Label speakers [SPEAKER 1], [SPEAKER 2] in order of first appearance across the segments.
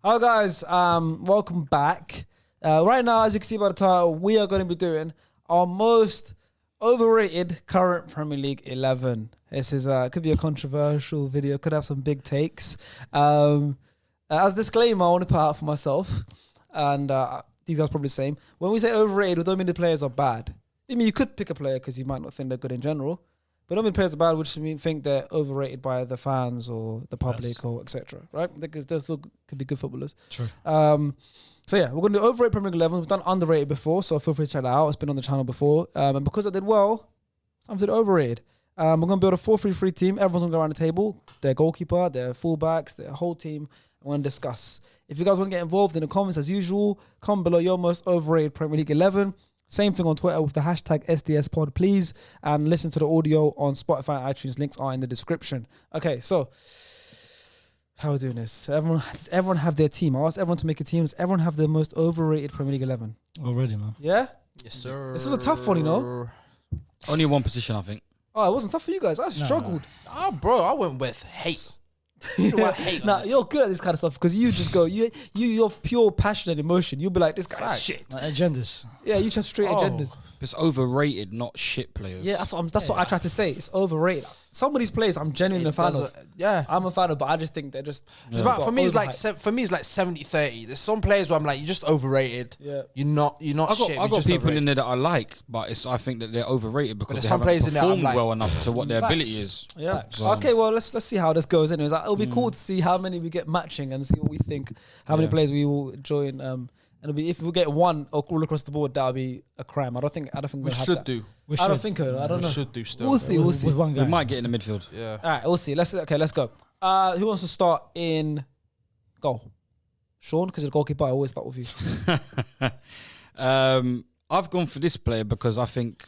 [SPEAKER 1] Hi guys, welcome back. Right now, as you can see by the title, we are going to be doing our most overrated current Premier League 11. This is could be a controversial video, could have some big takes. As a disclaimer, I want to put out for myself, and these guys are probably the same. When we say overrated, we don't mean the players are bad. I mean, you could pick a player because you might not think they're good in general, but don't mean players are bad, which mean think they're overrated by the fans or the public or etc. Right? Because they still could be good footballers. True. So yeah, we're going to do overrated Premier League 11. We've done underrated before, so feel free to check that out. It's been on the channel before. And because I did well, I'm doing overrated. We're going to build a 4-3-3 team. Everyone's going to go around the table. Their goalkeeper, their fullbacks, their whole team. I want to discuss. If you guys want to get involved in the comments as usual, comment below your most overrated Premier League 11. Same thing on Twitter with the hashtag SDSPod, please. And listen to the audio on Spotify and iTunes. Links are in the description. Okay, so how are we doing this? Does everyone have their team? I asked everyone to make a team. Does everyone have their most overrated Premier League 11?
[SPEAKER 2] Already, man.
[SPEAKER 1] Yeah?
[SPEAKER 3] Yes, sir.
[SPEAKER 1] This is a tough one, you know?
[SPEAKER 4] Only one position, I think.
[SPEAKER 1] Oh, it wasn't tough for you guys. I struggled.
[SPEAKER 3] Oh, bro, I went with hate. You know what, hate
[SPEAKER 1] Nah, you're good at this kind of stuff because you just go, you're pure passion and emotion. You'll be like, this guy's shit.
[SPEAKER 2] Agendas.
[SPEAKER 1] Yeah, you just have straight agendas.
[SPEAKER 4] It's overrated, not shit players.
[SPEAKER 1] Yeah, that's what I try to say. It's overrated. Some of these players I'm genuinely a fan of.
[SPEAKER 3] Yeah,
[SPEAKER 1] I'm a fan of, but I just think they're just.
[SPEAKER 3] It's about for me. It's like 70-30. There's some players where I'm like, you're just overrated.
[SPEAKER 1] Yeah,
[SPEAKER 3] you're not shit.
[SPEAKER 4] I got people in there that I like, but I think that they're overrated because they haven't performed well enough to what their ability is.
[SPEAKER 1] Yeah. Okay, well let's see how this goes. Anyways, it'll be cool to see how many we get matching and see what we think. How many players we will join. And it'll be if we get one all across the board, that'll be a crime. I don't think
[SPEAKER 3] we should do.
[SPEAKER 1] I don't think. I don't know.
[SPEAKER 3] We should do still.
[SPEAKER 1] We'll see.
[SPEAKER 2] With one guy.
[SPEAKER 4] We might get in the midfield.
[SPEAKER 3] Yeah.
[SPEAKER 1] All right, we'll see. Let's go. Who wants to start in goal? Sean, because you're the goalkeeper. I always start with you.
[SPEAKER 4] I've gone for this player because I think,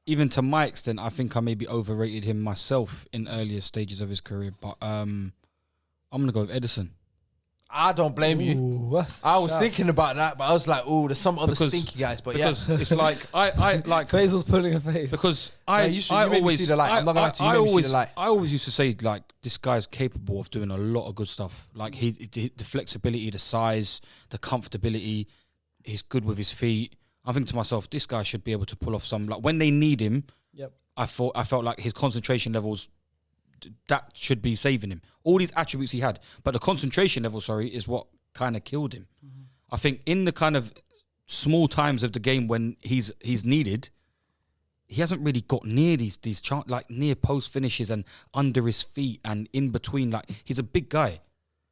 [SPEAKER 4] even to my extent, I think I maybe overrated him myself in earlier stages of his career. But I'm gonna go with Ederson.
[SPEAKER 3] I don't blame you. I was thinking about that, but I was like, "Oh, there's some other stinky guys." But
[SPEAKER 4] because it's like I like
[SPEAKER 1] Basil's pulling a face
[SPEAKER 4] because
[SPEAKER 3] you always see the light. I'm not gonna lie to you. You see the light.
[SPEAKER 4] I always used to say like this guy's capable of doing a lot of good stuff. Like the flexibility, the size, the comfortability. He's good with his feet. I think to myself, this guy should be able to pull off some like when they need him.
[SPEAKER 1] Yep. I
[SPEAKER 4] felt like his concentration levels. That should be saving him. All these attributes he had, but the concentration level, is what kind of killed him. Mm-hmm. I think in the kind of small times of the game when he's needed, he hasn't really got near these like near post finishes and under his feet and in between. Like he's a big guy,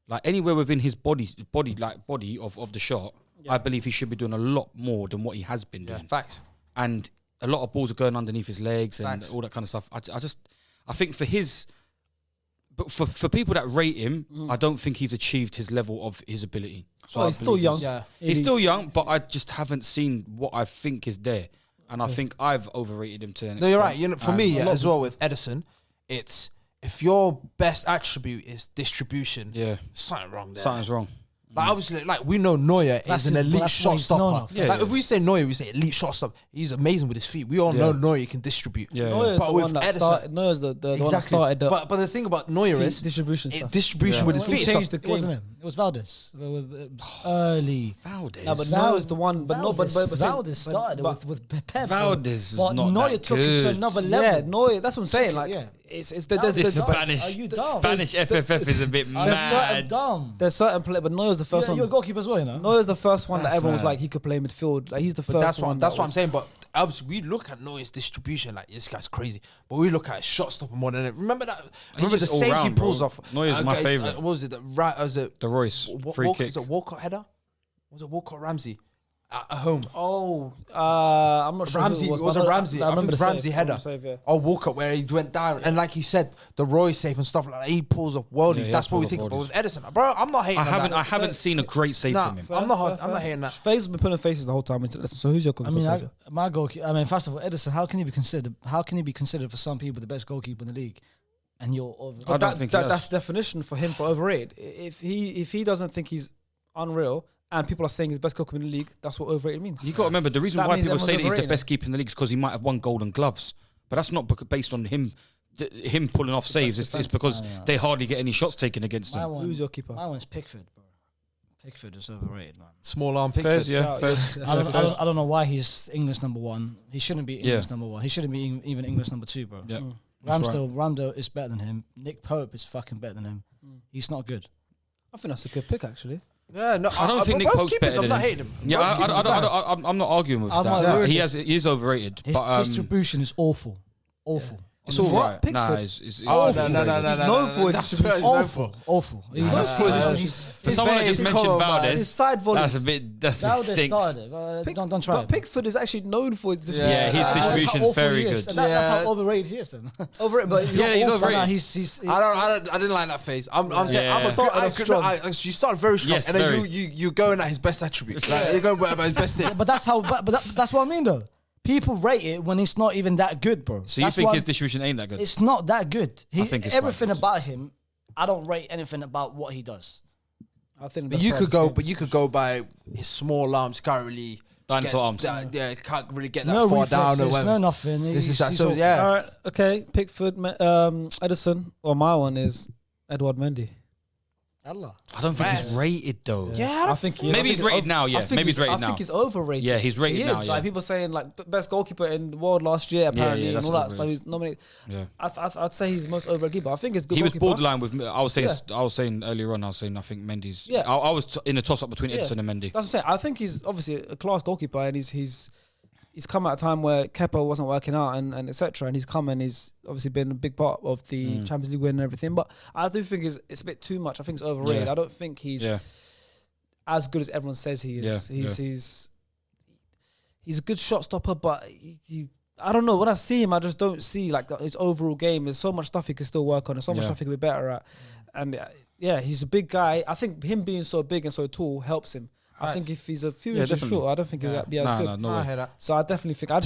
[SPEAKER 4] like anywhere within his body of the shot. Yeah. I believe he should be doing a lot more than what he has been doing.
[SPEAKER 3] Facts.
[SPEAKER 4] And a lot of balls are going underneath his legs and all that kind of stuff. I think for his. But for people that rate him, I don't think he's achieved his level of his ability. So
[SPEAKER 1] he's still young.
[SPEAKER 4] He's still young, but I just haven't seen what I think is there. And I think I've overrated him to an extent.
[SPEAKER 3] No, you're right. You know, for me, as well with Ederson, it's if your best attribute is distribution, something wrong there.
[SPEAKER 4] Something's wrong.
[SPEAKER 3] Like obviously, like we know Neuer is an elite shot stopper. If we say Neuer, we say elite shot stopper. He's amazing with his feet. We all know Neuer can distribute.
[SPEAKER 1] Neuer's the one that started. Neuer's the one that started.
[SPEAKER 3] But the thing about Neuer is
[SPEAKER 1] distribution
[SPEAKER 3] with his feet.
[SPEAKER 1] Changed the game.
[SPEAKER 2] Wasn't it? It was Valdez.
[SPEAKER 1] Early
[SPEAKER 4] Valdez.
[SPEAKER 1] No, but Neuer's the one. But
[SPEAKER 2] Valdez started with Pep.
[SPEAKER 4] Valdez was not
[SPEAKER 2] Neuer
[SPEAKER 4] that
[SPEAKER 2] took it to another level.
[SPEAKER 1] Yeah, Neuer. That's what I'm saying. Like it's the
[SPEAKER 4] Spanish FFF is a bit mad.
[SPEAKER 1] There's certain play, but Neuer's the first one.
[SPEAKER 2] You're a goalkeeper as well, you know.
[SPEAKER 1] Neuer's the first one that everyone was like he could play midfield. Like he's the first one.
[SPEAKER 3] That's what I'm saying. But obviously, we look at Neuer's distribution like this guy's crazy. But we look at his shot stopper more than it. Remember the save he pulls off.
[SPEAKER 4] Neuer's my favorite.
[SPEAKER 3] What was it? Was it
[SPEAKER 4] the Royce free kick?
[SPEAKER 3] Was it Walcott header? Was it Walcott Ramsey? At home.
[SPEAKER 1] I'm not sure.
[SPEAKER 3] Ramsey was a Ramsey. I think it was Ramsey header. Or Walcott where he went down and like he said, the Roy save and stuff like that. He pulls off worldies. That's what we think. But with Ederson, bro, I'm not hating.
[SPEAKER 4] I haven't seen a great save from him.
[SPEAKER 3] I'm not hating that.
[SPEAKER 1] FaZe's been putting faces the whole time into this. So who's your goalkeeper?
[SPEAKER 2] My goalkeeper. I mean, first of all, Ederson. How can he be considered? How can he be considered for some people the best goalkeeper in the league? And you're over.
[SPEAKER 4] I don't think
[SPEAKER 1] that's the definition for him for overrated. If he doesn't think he's unreal. And people are saying he's best goalkeeper in the league. That's what overrated means.
[SPEAKER 4] You got to remember the reason why people say that he's the best keeper in the league is because he might have won Golden Gloves, but that's not based on him pulling off saves. It's because they hardly get any shots taken against him.
[SPEAKER 1] Who's your keeper?
[SPEAKER 2] My one's Pickford, bro. Pickford is overrated, man.
[SPEAKER 3] Small arm
[SPEAKER 4] Fairs,
[SPEAKER 3] Pickford.
[SPEAKER 4] yeah. Fairs.
[SPEAKER 2] I don't know why he's English number 1. He shouldn't be English number 1. He shouldn't be even English number 2, bro.
[SPEAKER 4] Yeah.
[SPEAKER 2] Ramsdale is better than him. Nick Pope is fucking better than him. He's not good.
[SPEAKER 1] I think that's a good pick, actually.
[SPEAKER 3] Yeah, no,
[SPEAKER 4] I don't think Nick Pope's better
[SPEAKER 3] I'm
[SPEAKER 4] than
[SPEAKER 3] not
[SPEAKER 4] him.
[SPEAKER 3] hating him.
[SPEAKER 4] Yeah, I'm not arguing with
[SPEAKER 2] I'm
[SPEAKER 4] that.
[SPEAKER 2] not
[SPEAKER 4] He is overrated.
[SPEAKER 2] His
[SPEAKER 4] but,
[SPEAKER 2] distribution is awful. Awful.
[SPEAKER 4] It's all right.
[SPEAKER 1] Pickford?
[SPEAKER 4] Nah,
[SPEAKER 1] He's
[SPEAKER 3] No.
[SPEAKER 1] known for his
[SPEAKER 3] That's
[SPEAKER 1] distribution.
[SPEAKER 2] Awful. He's
[SPEAKER 1] known for his distribution.
[SPEAKER 4] For someone that just mentioned
[SPEAKER 1] His
[SPEAKER 4] Valdez,
[SPEAKER 1] side volleys.
[SPEAKER 4] that's a bit stinks.
[SPEAKER 2] started it. Don't try
[SPEAKER 1] But
[SPEAKER 2] it.
[SPEAKER 1] Pickford is actually known for his distribution.
[SPEAKER 4] Yeah, his
[SPEAKER 2] That's how
[SPEAKER 4] distribution is
[SPEAKER 2] awful
[SPEAKER 4] very
[SPEAKER 2] he
[SPEAKER 4] good.
[SPEAKER 2] is. And that's how overrated he is then.
[SPEAKER 1] Over it, but
[SPEAKER 4] Yeah, he's
[SPEAKER 2] Awful.
[SPEAKER 4] overrated.
[SPEAKER 2] Nah, he's
[SPEAKER 3] I didn't like that phase. I'm saying
[SPEAKER 4] Yeah.
[SPEAKER 3] I'm a
[SPEAKER 1] Started off strong.
[SPEAKER 3] you start very strong,
[SPEAKER 4] Yes,
[SPEAKER 3] and then
[SPEAKER 4] very.
[SPEAKER 3] you going at his best attributes. Like, you're going at his best thing.
[SPEAKER 2] but that's how. But that's what I mean though. People rate it when it's not even that good, bro.
[SPEAKER 4] So you
[SPEAKER 2] That's
[SPEAKER 4] think
[SPEAKER 2] why
[SPEAKER 4] his distribution ain't that good?
[SPEAKER 2] it's not that good.
[SPEAKER 4] think it's
[SPEAKER 2] Everything
[SPEAKER 4] quite good.
[SPEAKER 2] about him, I don't rate anything about what he does.
[SPEAKER 1] I think
[SPEAKER 3] But you could go by his small arms. Can't really
[SPEAKER 4] Dinosaur arms.
[SPEAKER 3] Can't really get that
[SPEAKER 2] No
[SPEAKER 3] far down. Or
[SPEAKER 2] reflexes,
[SPEAKER 3] whatever.
[SPEAKER 2] no nothing.
[SPEAKER 3] This is that.
[SPEAKER 2] He's
[SPEAKER 3] So
[SPEAKER 2] awful.
[SPEAKER 3] yeah.
[SPEAKER 1] All right, okay. Pickford, Edison. Well, my one is Edward Mendy.
[SPEAKER 2] Allah.
[SPEAKER 4] I don't think he's rated though.
[SPEAKER 3] Yeah,
[SPEAKER 1] I think
[SPEAKER 4] Maybe he's rated now, yeah. Maybe he's rated
[SPEAKER 1] I
[SPEAKER 4] now.
[SPEAKER 1] think he's overrated.
[SPEAKER 4] Yeah, he's rated
[SPEAKER 1] he
[SPEAKER 4] now,
[SPEAKER 1] Is.
[SPEAKER 4] yeah.
[SPEAKER 1] Like people saying like best goalkeeper in the world last year apparently and
[SPEAKER 4] that's
[SPEAKER 1] all that stuff.
[SPEAKER 4] overrated.
[SPEAKER 1] He's nominated.
[SPEAKER 4] Yeah.
[SPEAKER 1] I'd say he's the most overrated keeper. I think it's good.
[SPEAKER 4] He was
[SPEAKER 1] goalkeeper.
[SPEAKER 4] borderline with. I was saying earlier on. I think Mendy's.
[SPEAKER 1] Yeah.
[SPEAKER 4] I was in a toss up between Edison and Mendy.
[SPEAKER 1] That's what I'm saying. I think he's obviously a class goalkeeper, and he's come at a time where Kepa wasn't working out and etc. And he's come and he's obviously been a big part of the Champions League win and everything. But I do think it's a bit too much. I think it's overrated.
[SPEAKER 4] Yeah.
[SPEAKER 1] I don't think he's as good as everyone says he is.
[SPEAKER 4] Yeah.
[SPEAKER 1] He's a good shot stopper, but I don't know. When I see him, I just don't see like his overall game. There's so much stuff he can still work on. There's so much stuff he can be better at. And he's a big guy. I think him being so big and so tall helps him. I think if he's a few inches
[SPEAKER 4] definitely.
[SPEAKER 1] short, I don't think he'll be as good.
[SPEAKER 4] No
[SPEAKER 3] I
[SPEAKER 4] way.
[SPEAKER 3] hear that.
[SPEAKER 1] So I just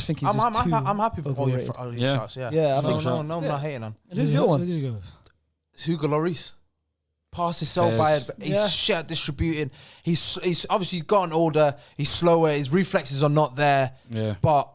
[SPEAKER 1] think he's
[SPEAKER 3] I'm happy for all your
[SPEAKER 1] overrated.
[SPEAKER 3] shots. Yeah,
[SPEAKER 1] Yeah, I think so.
[SPEAKER 3] no, I'm not hating on.
[SPEAKER 1] Who's your one?
[SPEAKER 2] Who did you go with?
[SPEAKER 3] Hugo Lloris. Passes so bad. He's shit at distributing. He's obviously gotten older. He's slower. His reflexes are not there.
[SPEAKER 4] Yeah.
[SPEAKER 3] But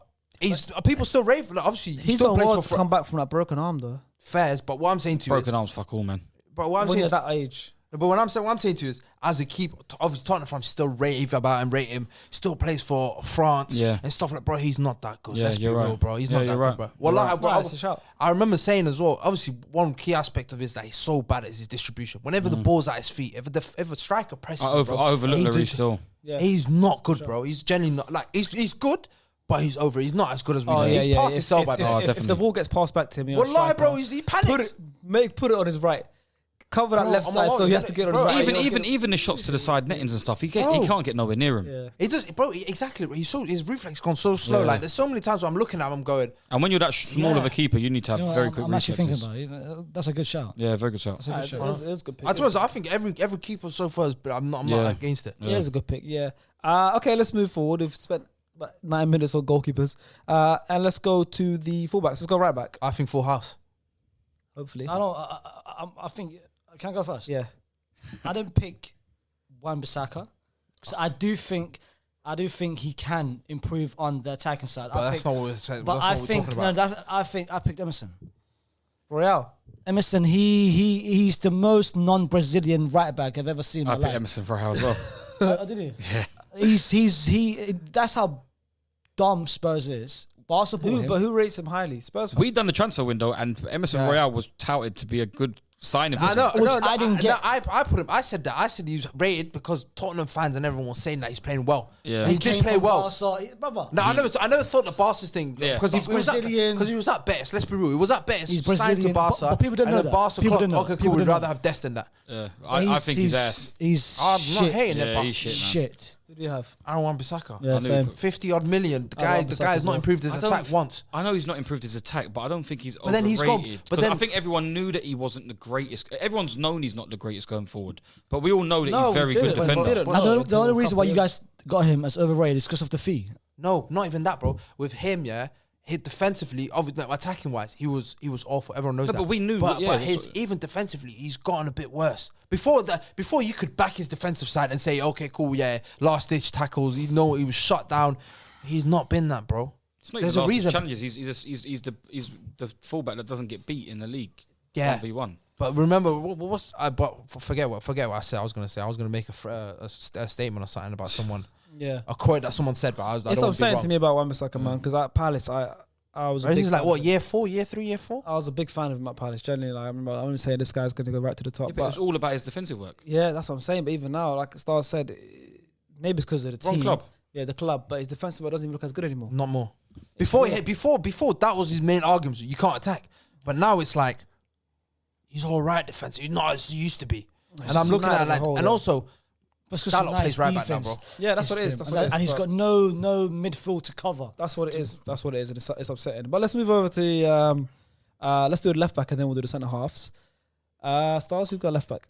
[SPEAKER 3] people still rave. Like, obviously, he
[SPEAKER 1] He's
[SPEAKER 3] still
[SPEAKER 1] done
[SPEAKER 3] plays
[SPEAKER 1] well
[SPEAKER 3] for
[SPEAKER 1] to come back from that broken arm though.
[SPEAKER 3] Fairs. But what I'm saying to you
[SPEAKER 4] Broken
[SPEAKER 3] is,
[SPEAKER 4] arms, fuck all, man.
[SPEAKER 3] but what I'm
[SPEAKER 1] When
[SPEAKER 3] saying,
[SPEAKER 1] you're that age.
[SPEAKER 3] but what I'm saying to you is, as a keeper, obviously Tottenham fans still rave about him, rate him. Still plays for France and stuff like. Bro, he's not that good.
[SPEAKER 4] Yeah,
[SPEAKER 3] Let's be
[SPEAKER 4] you're
[SPEAKER 3] real,
[SPEAKER 4] right.
[SPEAKER 3] bro. He's
[SPEAKER 4] Yeah,
[SPEAKER 3] not that
[SPEAKER 4] you're
[SPEAKER 3] good,
[SPEAKER 4] right.
[SPEAKER 3] bro. Well,
[SPEAKER 1] Right. No, it's a shout.
[SPEAKER 3] I remember saying as well. Obviously, one key aspect of it is that he's so bad at his distribution. Whenever the ball's at his feet, if a striker presses,
[SPEAKER 4] I overlook
[SPEAKER 3] he
[SPEAKER 4] Lloris
[SPEAKER 3] just-
[SPEAKER 4] still.
[SPEAKER 1] Yeah.
[SPEAKER 3] He's not good, bro. He's genuinely not. Like he's good, but he's over. He's not as good as we do.
[SPEAKER 1] yeah,
[SPEAKER 3] He's
[SPEAKER 1] yeah.
[SPEAKER 3] past his sell by now.
[SPEAKER 1] If the
[SPEAKER 4] definitely.
[SPEAKER 1] ball gets passed back to him, you're a
[SPEAKER 3] Well, lie,
[SPEAKER 1] striker.
[SPEAKER 3] bro. He panics.
[SPEAKER 1] Put it on his right. Cover that
[SPEAKER 3] Bro,
[SPEAKER 1] left
[SPEAKER 3] I'm
[SPEAKER 1] side,
[SPEAKER 3] alone.
[SPEAKER 1] so he has to get on his
[SPEAKER 3] Bro,
[SPEAKER 1] right.
[SPEAKER 4] Even the shots to the side nettings and stuff, he
[SPEAKER 3] Bro.
[SPEAKER 4] can't get nowhere near him.
[SPEAKER 1] Yeah.
[SPEAKER 3] He does, bro. Exactly. Bro. His reflex gone so slow.
[SPEAKER 4] Yeah.
[SPEAKER 3] Like there's so many times where I'm looking at him, I'm going,
[SPEAKER 4] And when you're that small of
[SPEAKER 3] Yeah.
[SPEAKER 4] a keeper, you need to have
[SPEAKER 2] You know,
[SPEAKER 4] very quick
[SPEAKER 2] I'm actually
[SPEAKER 4] reflexes.
[SPEAKER 2] thinking about it. That's a good shout.
[SPEAKER 4] Yeah, very good shot.
[SPEAKER 2] That's a good shout.
[SPEAKER 1] It was a good pick.
[SPEAKER 3] I think every keeper so far, but I'm not against it.
[SPEAKER 1] Yeah, it's a good pick. Yeah. Okay, let's move forward. We've spent about 9 minutes on goalkeepers, and let's go to the fullbacks. Let's go right back.
[SPEAKER 3] I think full house.
[SPEAKER 1] Hopefully.
[SPEAKER 2] I think. Can I go first?
[SPEAKER 1] Yeah.
[SPEAKER 2] I didn't pick Wan-Bissaka because I do think he can improve on the attacking side.
[SPEAKER 3] But that's not what we're saying.
[SPEAKER 2] But
[SPEAKER 3] That's
[SPEAKER 2] I
[SPEAKER 3] not what we're
[SPEAKER 2] think
[SPEAKER 3] talking about.
[SPEAKER 2] I picked Emerson.
[SPEAKER 1] Royale.
[SPEAKER 2] Emerson, he's the most non-Brazilian right back I've ever seen in
[SPEAKER 4] I
[SPEAKER 2] my
[SPEAKER 4] picked
[SPEAKER 2] life.
[SPEAKER 4] Emerson for as well.
[SPEAKER 2] Oh, did you? Yeah. That's how dumb Spurs is. Barca bought him.
[SPEAKER 1] But who rates him highly? Spurs fans.
[SPEAKER 4] We done the transfer window, and Emerson Royale was touted to be a good sign of
[SPEAKER 3] I know,
[SPEAKER 2] Which I didn't get.
[SPEAKER 3] I put him. I said that. I said he was rated because Tottenham fans and everyone was saying that he's playing well.
[SPEAKER 4] Yeah.
[SPEAKER 3] he
[SPEAKER 2] He
[SPEAKER 3] did
[SPEAKER 2] came
[SPEAKER 3] play
[SPEAKER 2] from
[SPEAKER 3] well.
[SPEAKER 2] Barca. Brother.
[SPEAKER 3] No, I never thought the Barca's thing because
[SPEAKER 2] He's Brazilian.
[SPEAKER 3] Because he was at Betis. Let's be real. He was at Betis.
[SPEAKER 2] He's
[SPEAKER 3] Signed to
[SPEAKER 2] Brazilian,
[SPEAKER 3] Barca.
[SPEAKER 2] but people don't
[SPEAKER 3] and
[SPEAKER 2] know
[SPEAKER 3] then
[SPEAKER 2] that.
[SPEAKER 3] Barca
[SPEAKER 2] People
[SPEAKER 3] clocked,
[SPEAKER 2] don't know.
[SPEAKER 3] okay,
[SPEAKER 2] People
[SPEAKER 3] cool. We'd
[SPEAKER 2] don't know.
[SPEAKER 3] rather have Dest than that.
[SPEAKER 4] I think he's ass.
[SPEAKER 2] He's
[SPEAKER 3] I'm
[SPEAKER 2] shit.
[SPEAKER 3] not hating it,
[SPEAKER 4] Yeah,
[SPEAKER 3] but
[SPEAKER 4] he's shit, man.
[SPEAKER 2] Shit.
[SPEAKER 1] Who do you have?
[SPEAKER 3] I don't want Bissaka.
[SPEAKER 1] Yeah,
[SPEAKER 4] I knew
[SPEAKER 1] same.
[SPEAKER 3] 50-odd million. The
[SPEAKER 1] I
[SPEAKER 3] guy
[SPEAKER 1] love
[SPEAKER 3] has
[SPEAKER 1] Bissaka as
[SPEAKER 3] not
[SPEAKER 1] well.
[SPEAKER 3] improved his
[SPEAKER 4] I don't
[SPEAKER 3] attack
[SPEAKER 4] f-
[SPEAKER 3] once.
[SPEAKER 4] I know he's not improved his attack, but I don't think he's
[SPEAKER 3] But then he's
[SPEAKER 4] overrated.
[SPEAKER 3] gone- but
[SPEAKER 4] 'Cause
[SPEAKER 3] then-
[SPEAKER 4] I think everyone knew that he wasn't the greatest. Everyone's known he's not the greatest going forward, but we all know that
[SPEAKER 1] No,
[SPEAKER 4] he's very
[SPEAKER 1] we
[SPEAKER 4] good
[SPEAKER 1] didn't.
[SPEAKER 4] defender.
[SPEAKER 1] We didn't.
[SPEAKER 2] And
[SPEAKER 1] No,
[SPEAKER 2] the only reason why you
[SPEAKER 1] couple
[SPEAKER 2] guys got him as overrated is because of the fee.
[SPEAKER 3] No, not even that, bro. With him, he defensively, obviously, attacking wise, he was awful. Everyone knows
[SPEAKER 4] No,
[SPEAKER 3] that.
[SPEAKER 4] but we knew,
[SPEAKER 3] But,
[SPEAKER 4] yeah,
[SPEAKER 3] but
[SPEAKER 4] that's
[SPEAKER 3] his
[SPEAKER 4] what-
[SPEAKER 3] even defensively, he's gotten a bit worse. Before you could back his defensive side and say, okay, cool, last ditch tackles. You know, he was shut down. He's not been that, bro.
[SPEAKER 4] It's not
[SPEAKER 3] There's
[SPEAKER 4] even
[SPEAKER 3] a
[SPEAKER 4] last
[SPEAKER 3] reason.
[SPEAKER 4] Challenges. He's the fullback that doesn't get beat in the league.
[SPEAKER 3] Yeah.
[SPEAKER 4] 1v1.
[SPEAKER 3] But remember, forget what I said. I was gonna say I was gonna make a statement or something about someone.
[SPEAKER 1] Yeah.
[SPEAKER 3] A quote that someone said, but I
[SPEAKER 1] It's
[SPEAKER 3] don't
[SPEAKER 1] what I'm saying to me about Wan-Bissaka, man. Because at Palace, I was.
[SPEAKER 3] This is like what, year 4, year 3, year 4?
[SPEAKER 1] I was a big fan of him at Palace. Generally, like I remember saying this guy's going to go right to the top.
[SPEAKER 4] Yeah, but it was all about his defensive work.
[SPEAKER 1] Yeah, that's what I'm saying. But even now, like Star said, maybe it's because of the team.
[SPEAKER 4] Wrong club.
[SPEAKER 1] Yeah, the club. But his defensive work doesn't even look as good anymore.
[SPEAKER 3] Not more. Before that was his main argument. You can't attack. But now it's like he's all right defensive. He's not as he used to be. And I'm looking at it like, and also. Dalot plays right back now, bro.
[SPEAKER 1] Yeah, that's what it is. That's what it is.
[SPEAKER 2] And he's got no midfield to cover.
[SPEAKER 1] That's what it is. That's what it is. And it's upsetting. But let's move over to let's do the left back and then we'll do the centre halves. Stars, we've got left back.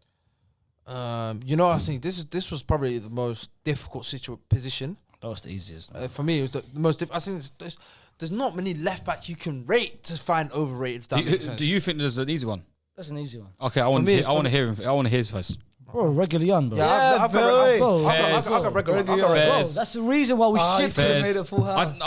[SPEAKER 3] You know, I think this was probably the most difficult position.
[SPEAKER 2] That was the easiest.
[SPEAKER 3] For me, it was the most difficult. I think there's not many left backs you can rate to find overrated. If that makes sense.
[SPEAKER 4] Do you think there's an easy one?
[SPEAKER 2] That's an easy one.
[SPEAKER 4] Okay, I want to hear him. I want to hear his first.
[SPEAKER 2] Bro, regularly on, bro.
[SPEAKER 3] Yeah, I've got regular.
[SPEAKER 2] Bro, that's the reason why we shipped him.
[SPEAKER 1] made a full house.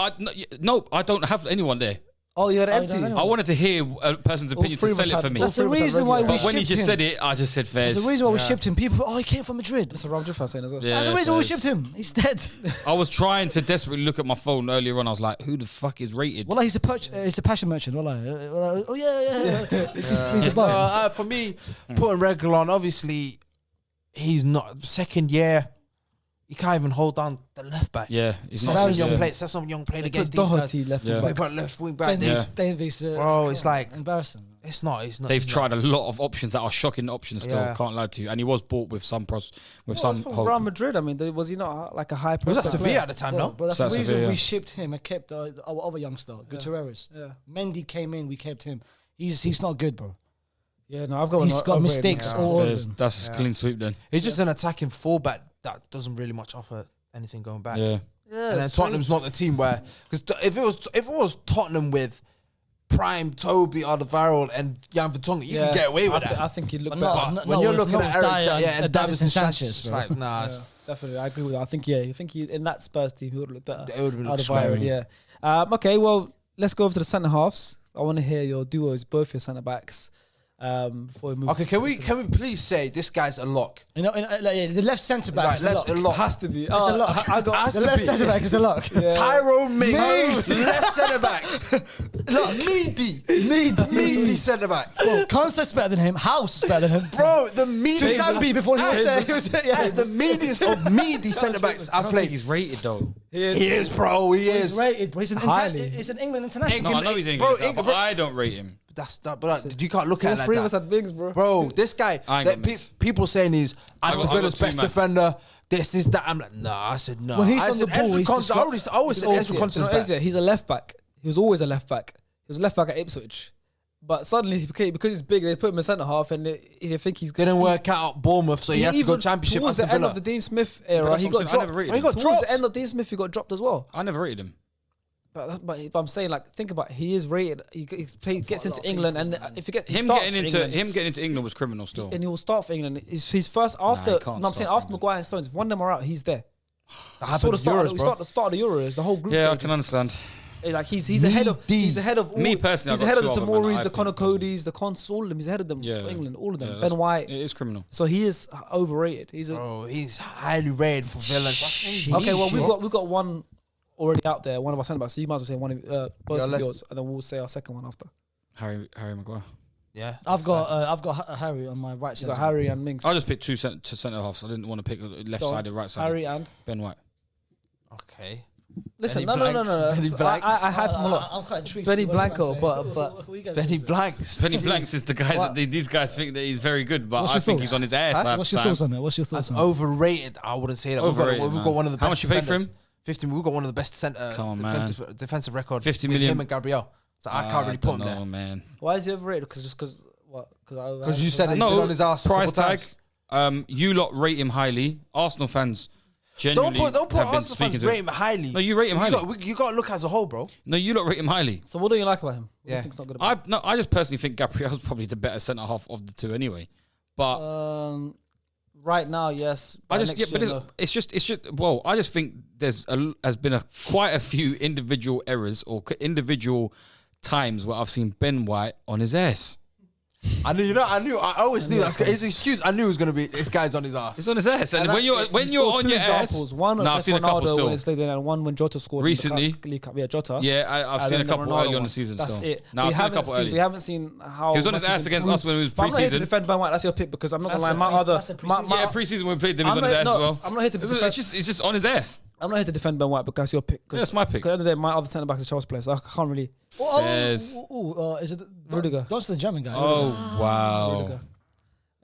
[SPEAKER 4] No, I don't have anyone there.
[SPEAKER 1] Oh, you had empty.
[SPEAKER 4] I wanted to hear a person's opinion to sell it for me.
[SPEAKER 2] That's the reason why we
[SPEAKER 4] But
[SPEAKER 2] shipped
[SPEAKER 4] when he just
[SPEAKER 2] him.
[SPEAKER 4] said it, I just said Fairs.
[SPEAKER 2] That's the reason why we shipped him. People, he came from Madrid.
[SPEAKER 1] That's a Rob Jiffa saying as well.
[SPEAKER 4] Yeah,
[SPEAKER 2] That's the reason why we
[SPEAKER 4] Fairs.
[SPEAKER 2] shipped him. He's dead.
[SPEAKER 4] I was trying to desperately look at my phone earlier on. I was like, who the fuck is rated?
[SPEAKER 2] Well, he's a passion merchant. Oh yeah. He's a buyer.
[SPEAKER 3] For me, putting regular on, obviously, he's not second year. He can't even hold down the left back.
[SPEAKER 4] Yeah, he's
[SPEAKER 3] That's
[SPEAKER 4] not.
[SPEAKER 3] some young players. That's some young players against these guys.
[SPEAKER 1] Doherty left
[SPEAKER 4] Yeah.
[SPEAKER 1] wing
[SPEAKER 3] They
[SPEAKER 1] back.
[SPEAKER 3] put left wing back.
[SPEAKER 2] Davies,
[SPEAKER 3] Bro, it's like
[SPEAKER 2] embarrassing.
[SPEAKER 3] it's not.
[SPEAKER 4] They've tried a lot of options that are shocking options. Still,
[SPEAKER 3] Yeah.
[SPEAKER 4] can't lie to you. And he was bought with some
[SPEAKER 1] From
[SPEAKER 4] hope.
[SPEAKER 1] Real Madrid, I mean, was he not like a high
[SPEAKER 3] Was that
[SPEAKER 1] prospect
[SPEAKER 3] Sevilla
[SPEAKER 1] player?
[SPEAKER 3] at the time?
[SPEAKER 2] Bro,
[SPEAKER 3] No.
[SPEAKER 2] but that's
[SPEAKER 4] So
[SPEAKER 2] the
[SPEAKER 4] that's
[SPEAKER 2] reason
[SPEAKER 4] Sevilla.
[SPEAKER 2] we shipped him and kept our other youngster, Gutierrez.
[SPEAKER 1] Yeah.
[SPEAKER 2] Mendy came in, we kept him. He's not good, bro.
[SPEAKER 1] Yeah, no, I've got.
[SPEAKER 2] He's got mistakes all over
[SPEAKER 4] Fairs.
[SPEAKER 2] him.
[SPEAKER 4] That's a clean sweep then.
[SPEAKER 3] He's just an attacking fullback that doesn't really much offer anything going back.
[SPEAKER 4] Yeah.
[SPEAKER 1] Yeah,
[SPEAKER 3] And then Tottenham's not the team where, because if it was Tottenham with prime Toby Alderweireld and Jan Vertonghen, you can get away with that.
[SPEAKER 1] I think he'd look
[SPEAKER 2] But
[SPEAKER 1] better.
[SPEAKER 3] But when you're looking at Eric, and
[SPEAKER 2] Davison
[SPEAKER 3] Davison
[SPEAKER 2] Sanchez,
[SPEAKER 3] Sanchez,
[SPEAKER 2] bro.
[SPEAKER 3] it's like nah.
[SPEAKER 1] Yeah, definitely, I agree with that. I think he in that Spurs team he would have looked better.
[SPEAKER 3] It would have been
[SPEAKER 1] Alderweireld,
[SPEAKER 3] scary.
[SPEAKER 1] yeah. Okay, well, let's go over to the centre halves. I want to hear your duos, both your centre backs. Before we move.
[SPEAKER 3] Okay, can we please say this guy's a lock?
[SPEAKER 2] You know, the left centre back
[SPEAKER 3] Right,
[SPEAKER 2] is a lock.
[SPEAKER 3] a lock.
[SPEAKER 1] Has to be.
[SPEAKER 2] It's a lock.
[SPEAKER 3] has
[SPEAKER 2] The
[SPEAKER 3] to
[SPEAKER 2] left
[SPEAKER 3] be.
[SPEAKER 2] centre back is a lock.
[SPEAKER 3] Tyrone Mings,
[SPEAKER 1] Mings.
[SPEAKER 3] left centre back. Look, meaty centre back.
[SPEAKER 2] Bro, Concept's better than him. House is better than him.
[SPEAKER 3] Bro, the meatiest.
[SPEAKER 2] Zambi before he was there. He was, yeah.
[SPEAKER 3] The meatiest of meaty centre backs
[SPEAKER 4] I
[SPEAKER 3] I've
[SPEAKER 4] don't think
[SPEAKER 3] played.
[SPEAKER 4] he's rated though.
[SPEAKER 3] He is, bro. He
[SPEAKER 2] He's
[SPEAKER 3] is.
[SPEAKER 2] rated, bro. He's an England international.
[SPEAKER 4] No, I know he's
[SPEAKER 3] Bro,
[SPEAKER 4] English, but I don't rate him.
[SPEAKER 3] That's that. But you can't look
[SPEAKER 1] All
[SPEAKER 3] at it like
[SPEAKER 1] three of us
[SPEAKER 3] that.
[SPEAKER 1] had bigs, bro.
[SPEAKER 3] Bro, this guy,
[SPEAKER 4] I ain't got mix.
[SPEAKER 3] people saying he's Aston
[SPEAKER 4] got
[SPEAKER 3] Villa's
[SPEAKER 4] two,
[SPEAKER 3] best
[SPEAKER 4] man.
[SPEAKER 3] defender. This is that. I'm like, nah. I said no.
[SPEAKER 2] When he's
[SPEAKER 3] I
[SPEAKER 2] on the
[SPEAKER 3] said
[SPEAKER 2] ball,
[SPEAKER 3] Ezra
[SPEAKER 2] he's
[SPEAKER 3] Konsa-
[SPEAKER 2] just
[SPEAKER 3] I always said Ezra Konsa's back.
[SPEAKER 1] He's a left back. He was always a left back. He was a left back at Ipswich. But suddenly, because he's big, they put him in centre half, and they think he's
[SPEAKER 3] Didn't work out at Bournemouth, so he had to go Championship.
[SPEAKER 1] Towards the
[SPEAKER 3] Aston
[SPEAKER 1] end
[SPEAKER 3] Villa.
[SPEAKER 1] of the Dean Smith era,
[SPEAKER 4] that's
[SPEAKER 1] he
[SPEAKER 4] what I'm
[SPEAKER 1] got
[SPEAKER 4] saying, I
[SPEAKER 1] dropped.
[SPEAKER 4] never rated
[SPEAKER 3] He
[SPEAKER 4] him.
[SPEAKER 3] got
[SPEAKER 1] Towards
[SPEAKER 3] dropped.
[SPEAKER 1] the end of Dean Smith, he got dropped as well.
[SPEAKER 4] I never rated him.
[SPEAKER 1] But I'm saying, like, think about it. He is rated. He gets into England, and if he gets
[SPEAKER 4] Him getting into England was criminal still.
[SPEAKER 1] and he will start for England. He's first
[SPEAKER 4] he
[SPEAKER 1] after.
[SPEAKER 4] can't
[SPEAKER 1] No, I'm saying
[SPEAKER 4] start
[SPEAKER 1] after
[SPEAKER 4] for
[SPEAKER 1] Maguire and Stones. If one of them are out, he's there.
[SPEAKER 3] That
[SPEAKER 1] I saw
[SPEAKER 3] happened
[SPEAKER 1] the
[SPEAKER 3] at
[SPEAKER 1] start.
[SPEAKER 3] Euros,
[SPEAKER 1] We
[SPEAKER 3] bro.
[SPEAKER 1] start the start of the Euros. The whole group.
[SPEAKER 4] Yeah, I
[SPEAKER 1] stages.
[SPEAKER 4] can understand.
[SPEAKER 1] Like he's ahead of. He's ahead of all.
[SPEAKER 4] Me personally,
[SPEAKER 1] he's
[SPEAKER 4] I've
[SPEAKER 1] ahead
[SPEAKER 4] got
[SPEAKER 1] of the
[SPEAKER 4] two of them, and
[SPEAKER 1] Tomoris,
[SPEAKER 4] I
[SPEAKER 1] the Conor
[SPEAKER 4] think-
[SPEAKER 1] Codys, the Cons, all of them. He's ahead of them
[SPEAKER 4] Yeah.
[SPEAKER 1] for England. All of them.
[SPEAKER 4] Yeah,
[SPEAKER 1] Ben White.
[SPEAKER 4] It is criminal.
[SPEAKER 1] So he is overrated. He's a,
[SPEAKER 3] Bro, he's highly rated for Villa.
[SPEAKER 1] okay. Well, we've got one already out there. One of our centre backs. So you might as well say one of both of yours, and then we'll say our second one after.
[SPEAKER 4] Harry Maguire.
[SPEAKER 3] Yeah,
[SPEAKER 2] I've got Harry on my right
[SPEAKER 1] We
[SPEAKER 2] side.
[SPEAKER 1] got Harry and Mings.
[SPEAKER 4] I just picked two centre halves. I didn't want to pick left sided, right sided.
[SPEAKER 1] Harry and
[SPEAKER 4] Ben White.
[SPEAKER 3] okay.
[SPEAKER 1] listen.
[SPEAKER 3] Benny
[SPEAKER 1] No.
[SPEAKER 3] Blanks, Benny Blanks.
[SPEAKER 1] I hype him a lot.
[SPEAKER 2] I'm quite intrigued.
[SPEAKER 1] Benny
[SPEAKER 2] to see what you
[SPEAKER 1] Blanco,
[SPEAKER 2] guys
[SPEAKER 1] but
[SPEAKER 2] say.
[SPEAKER 3] Benny Blanks.
[SPEAKER 4] Penny Blanks is the guys
[SPEAKER 1] What?
[SPEAKER 4] that these guys think that he's very good, but
[SPEAKER 2] What's
[SPEAKER 4] I
[SPEAKER 2] your
[SPEAKER 4] think
[SPEAKER 2] thoughts?
[SPEAKER 4] he's on his ass. half
[SPEAKER 2] What's your
[SPEAKER 4] time.
[SPEAKER 2] thoughts on it? What's your thoughts
[SPEAKER 3] That's
[SPEAKER 2] on it?
[SPEAKER 3] overrated. I wouldn't say that.
[SPEAKER 4] Overrated,
[SPEAKER 3] We've got one of the best.
[SPEAKER 4] How much you pay for him?
[SPEAKER 3] 50. We've got one of the best
[SPEAKER 4] Come on, man.
[SPEAKER 3] defensive record.
[SPEAKER 4] 50
[SPEAKER 3] with
[SPEAKER 4] million.
[SPEAKER 3] him and Gabriel. So I can't really put him there.
[SPEAKER 4] No, man.
[SPEAKER 1] Why is he overrated? Because what?
[SPEAKER 3] Because you said he's
[SPEAKER 4] No,
[SPEAKER 3] been on his ass.
[SPEAKER 4] price
[SPEAKER 3] a couple
[SPEAKER 4] tag.
[SPEAKER 3] times.
[SPEAKER 4] You lot rate him highly. Arsenal fans genuinely
[SPEAKER 3] Don't put
[SPEAKER 4] have been
[SPEAKER 3] Arsenal
[SPEAKER 4] speaking
[SPEAKER 3] fans
[SPEAKER 4] to
[SPEAKER 3] rate him highly.
[SPEAKER 4] No, you rate him highly.
[SPEAKER 3] You got to look as a whole, bro.
[SPEAKER 4] No, you lot rate him highly.
[SPEAKER 1] So what do you like about him? What do
[SPEAKER 3] Yeah.
[SPEAKER 1] you think's not good about
[SPEAKER 4] I just personally think Gabriel's probably the better centre half of the two anyway. But
[SPEAKER 1] him? Right now, yes.
[SPEAKER 4] I
[SPEAKER 1] By
[SPEAKER 4] just
[SPEAKER 1] next
[SPEAKER 4] yeah, but
[SPEAKER 1] year, no.
[SPEAKER 4] it's just well, I just think has been quite a few individual errors or individual times where I've seen Ben White on his ass.
[SPEAKER 3] I always knew that. His excuse, I knew it was gonna be this guy's on his ass.
[SPEAKER 4] It's on his ass, and when you're on your ass,
[SPEAKER 1] one
[SPEAKER 4] I've seen a couple
[SPEAKER 1] Ronaldo
[SPEAKER 4] still.
[SPEAKER 1] when it's laid in, and one when Jota scored
[SPEAKER 4] Recently.
[SPEAKER 1] in the League Cup. Yeah, Jota.
[SPEAKER 4] Yeah, I've seen a couple early on the season.
[SPEAKER 1] That's
[SPEAKER 4] still.
[SPEAKER 1] it.
[SPEAKER 4] No, I've seen a couple early.
[SPEAKER 1] We haven't seen how
[SPEAKER 4] He was on his
[SPEAKER 1] much
[SPEAKER 4] ass
[SPEAKER 1] he's
[SPEAKER 4] against
[SPEAKER 1] improved.
[SPEAKER 4] us when it was
[SPEAKER 1] But I'm not here to
[SPEAKER 4] pre-season.
[SPEAKER 1] defend Ben White. That's your pick because I'm not gonna lie.
[SPEAKER 2] That's a pre-season.
[SPEAKER 4] Yeah, pre-season when we played them, he was on his ass as well.
[SPEAKER 1] I'm not here to defend.
[SPEAKER 4] It's just on his ass.
[SPEAKER 1] I'm not here to defend Ben White because that's your pick.
[SPEAKER 4] Yeah, that's my pick.
[SPEAKER 1] Because at the end of the day, my other centre back is a Chelsea player, so I can't really.
[SPEAKER 4] Fez.
[SPEAKER 2] Is it
[SPEAKER 1] Rudiger.
[SPEAKER 2] That's the German guy.
[SPEAKER 4] Oh wow.
[SPEAKER 1] Rudiger.